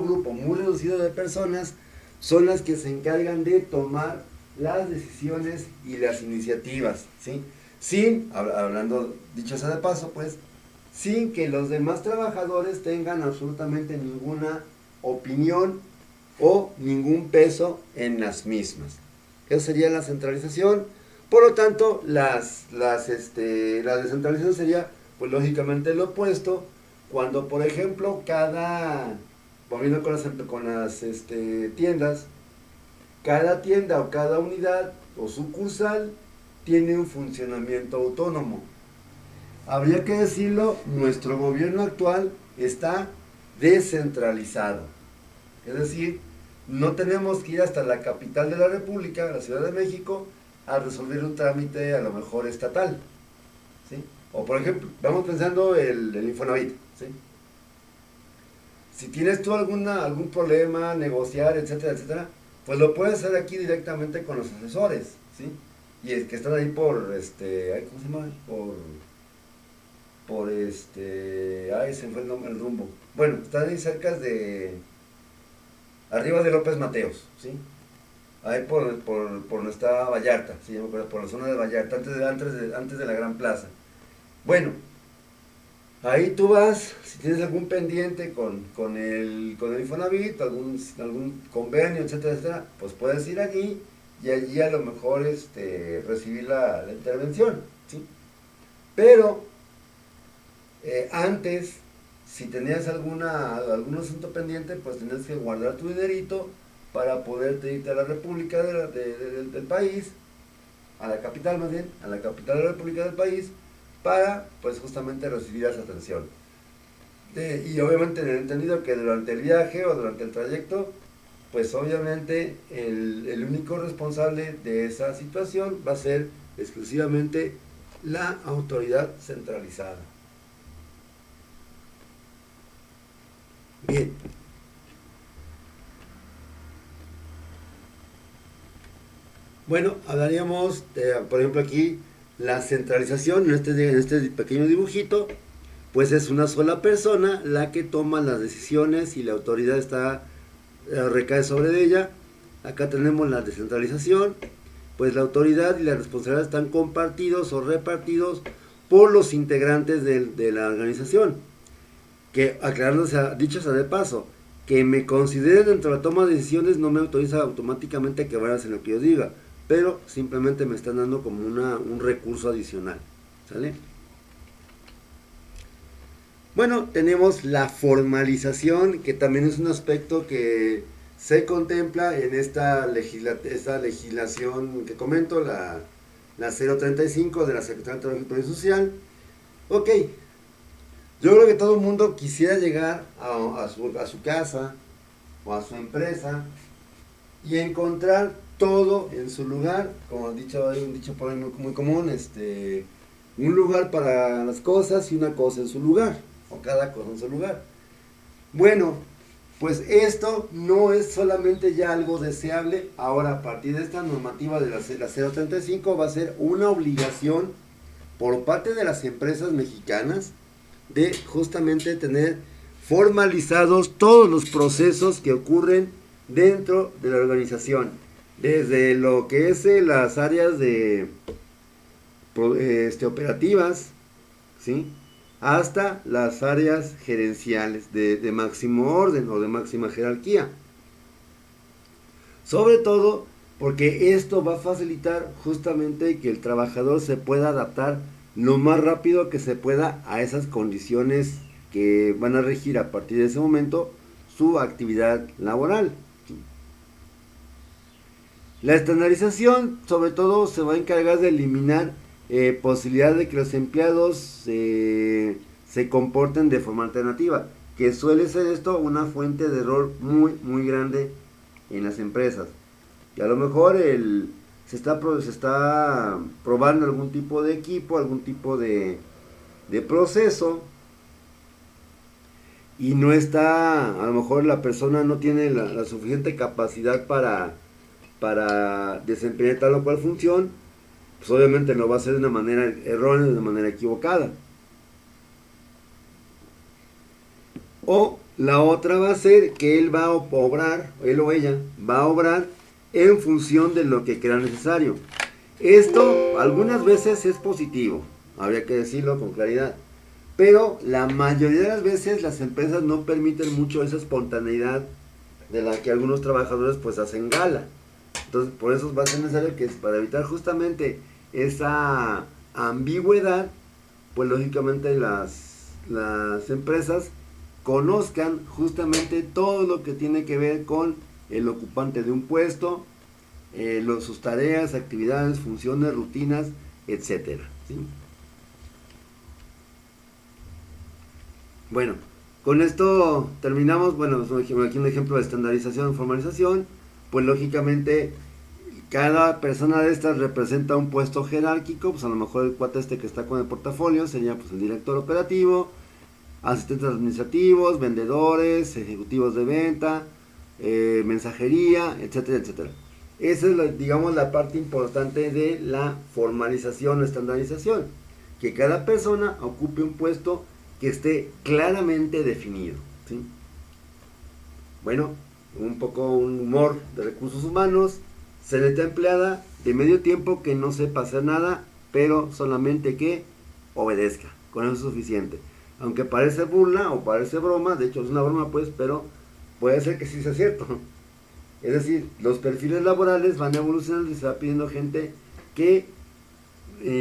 Speaker 1: grupo muy reducido de personas son las que se encargan de tomar las decisiones y las iniciativas, ¿sí? Sin, hablando, dicho sea de paso, pues, sin que los demás trabajadores tengan absolutamente ninguna opinión o ningún peso en las mismas. Eso sería la centralización. Por lo tanto, la descentralización sería, pues lógicamente lo opuesto, cuando por ejemplo volviendo con las tiendas, cada tienda o cada unidad o sucursal tiene un funcionamiento autónomo. Habría que decirlo, nuestro gobierno actual está descentralizado. Es decir, no tenemos que ir hasta la capital de la República, la Ciudad de México, a resolver un trámite a lo mejor estatal, ¿sí? O por ejemplo, vamos pensando el Infonavit, ¿sí? Si tienes tú algún problema, negociar, etcétera, etcétera, pues lo puedes hacer aquí directamente con los asesores, ¿sí? Y es que están ahí ¿cómo se llama? Se fue el rumbo. Bueno, están ahí cerca arriba de López Mateos, ¿sí? Ahí por donde está Vallarta, ¿sí? Yo me acuerdo, por la zona de Vallarta, antes de la Gran Plaza. Bueno, ahí tú vas, si tienes algún pendiente con el Infonavit, algún convenio, etcétera, etcétera, pues puedes ir allí y allí a lo mejor recibir la intervención, ¿sí? Pero antes, si tenías algún asunto pendiente, pues tenías que guardar tu dinerito para poderte irte a la República del país, a la capital más bien, a la capital de la República del país, para pues justamente recibir esa atención. Y obviamente en el entendido que durante el viaje o durante el trayecto, pues obviamente el único responsable de esa situación va a ser exclusivamente la autoridad centralizada. Bien. Bueno, hablaríamos, por ejemplo aquí, la centralización en este pequeño dibujito, pues es una sola persona la que toma las decisiones y la autoridad recae sobre ella. Acá tenemos la descentralización, pues la autoridad y la responsabilidad están compartidos o repartidos por los integrantes de la organización. Que dicho sea de paso, que me consideren dentro de la toma de decisiones no me autoriza automáticamente a que vayan a hacer lo que yo diga, pero simplemente me están dando como un recurso adicional, ¿sale? Bueno, tenemos la formalización, que también es un aspecto que se contempla en esta legislación que comento, la 035 de la Secretaría de Trabajo y Previsión Social. Ok, yo creo que todo el mundo quisiera llegar a su casa o a su empresa y encontrar todo en su lugar, como hay un dicho por ahí muy común, un lugar para las cosas y una cosa en su lugar, o cada cosa en su lugar. Bueno, pues esto no es solamente ya algo deseable, ahora a partir de esta normativa de la 035 va a ser una obligación por parte de las empresas mexicanas de justamente tener formalizados todos los procesos que ocurren dentro de la organización, desde lo que es las áreas de operativas, ¿sí?, hasta las áreas gerenciales de máximo orden o de máxima jerarquía. Sobre todo porque esto va a facilitar justamente que el trabajador se pueda adaptar lo más rápido que se pueda a esas condiciones que van a regir a partir de ese momento su actividad laboral. La estandarización sobre todo se va a encargar de eliminar posibilidad de que los empleados se comporten de forma alternativa, que suele ser esto una fuente de error muy grande en las empresas. Y a lo mejor se está probando algún tipo de equipo, algún tipo de proceso, y no está, a lo mejor la persona no tiene la suficiente capacidad para desempeñar tal o cual función, pues obviamente lo va a hacer de una manera errónea, de una manera equivocada. O la otra va a ser que él va a obrar, él o ella va a obrar en función de lo que crea necesario. Esto algunas veces es positivo, habría que decirlo con claridad, pero la mayoría de las veces las empresas no permiten mucho esa espontaneidad de la que algunos trabajadores pues hacen gala. Entonces por eso va a ser necesario que para evitar justamente esa ambigüedad, pues lógicamente las empresas conozcan justamente todo lo que tiene que ver con el ocupante de un puesto, sus tareas, actividades, funciones, rutinas, etcétera, ¿sí? Bueno, con esto terminamos. Bueno, aquí un ejemplo de estandarización, formalización. Pues lógicamente cada persona de estas representa un puesto jerárquico. Pues a lo mejor el cuate que está con el portafolio sería pues el director operativo, asistentes administrativos, vendedores, ejecutivos de venta, mensajería, etcétera, etcétera. Esa es, digamos, la parte importante de la formalización o estandarización, que cada persona ocupe un puesto que esté claramente definido, ¿sí? Bueno, un poco un humor de recursos humanos. Selecta empleada de medio tiempo que no sepa hacer nada, pero solamente que obedezca. Con eso es suficiente. Aunque parece burla o parece broma, de hecho es una broma pues, pero puede ser que sí sea cierto. Es decir, los perfiles laborales van evolucionando y se va pidiendo gente que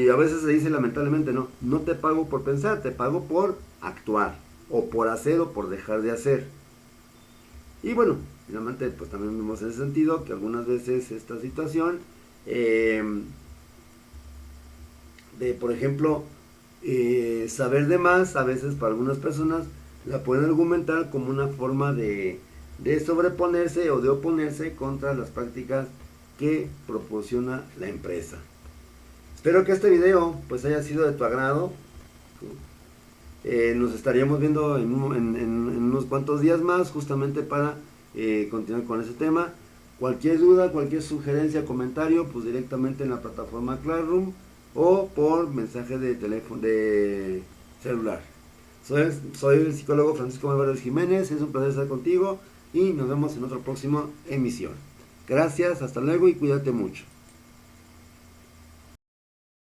Speaker 1: a veces se dice lamentablemente, no te pago por pensar, te pago por actuar, o por hacer o por dejar de hacer. Y bueno, finalmente pues también vemos en ese sentido que algunas veces esta situación de, por ejemplo, saber de más, a veces para algunas personas la pueden argumentar como una forma de sobreponerse o de oponerse contra las prácticas que proporciona la empresa. Espero que este video pues haya sido de tu agrado. Nos estaríamos viendo en unos cuantos días más, justamente para continuar con ese tema. Cualquier duda, cualquier sugerencia, comentario, pues directamente en la plataforma Classroom o por mensaje de teléfono, de celular. Soy el psicólogo Francisco Álvarez Jiménez. Es un placer estar contigo y nos vemos en otra próxima emisión. Gracias, hasta luego y cuídate mucho.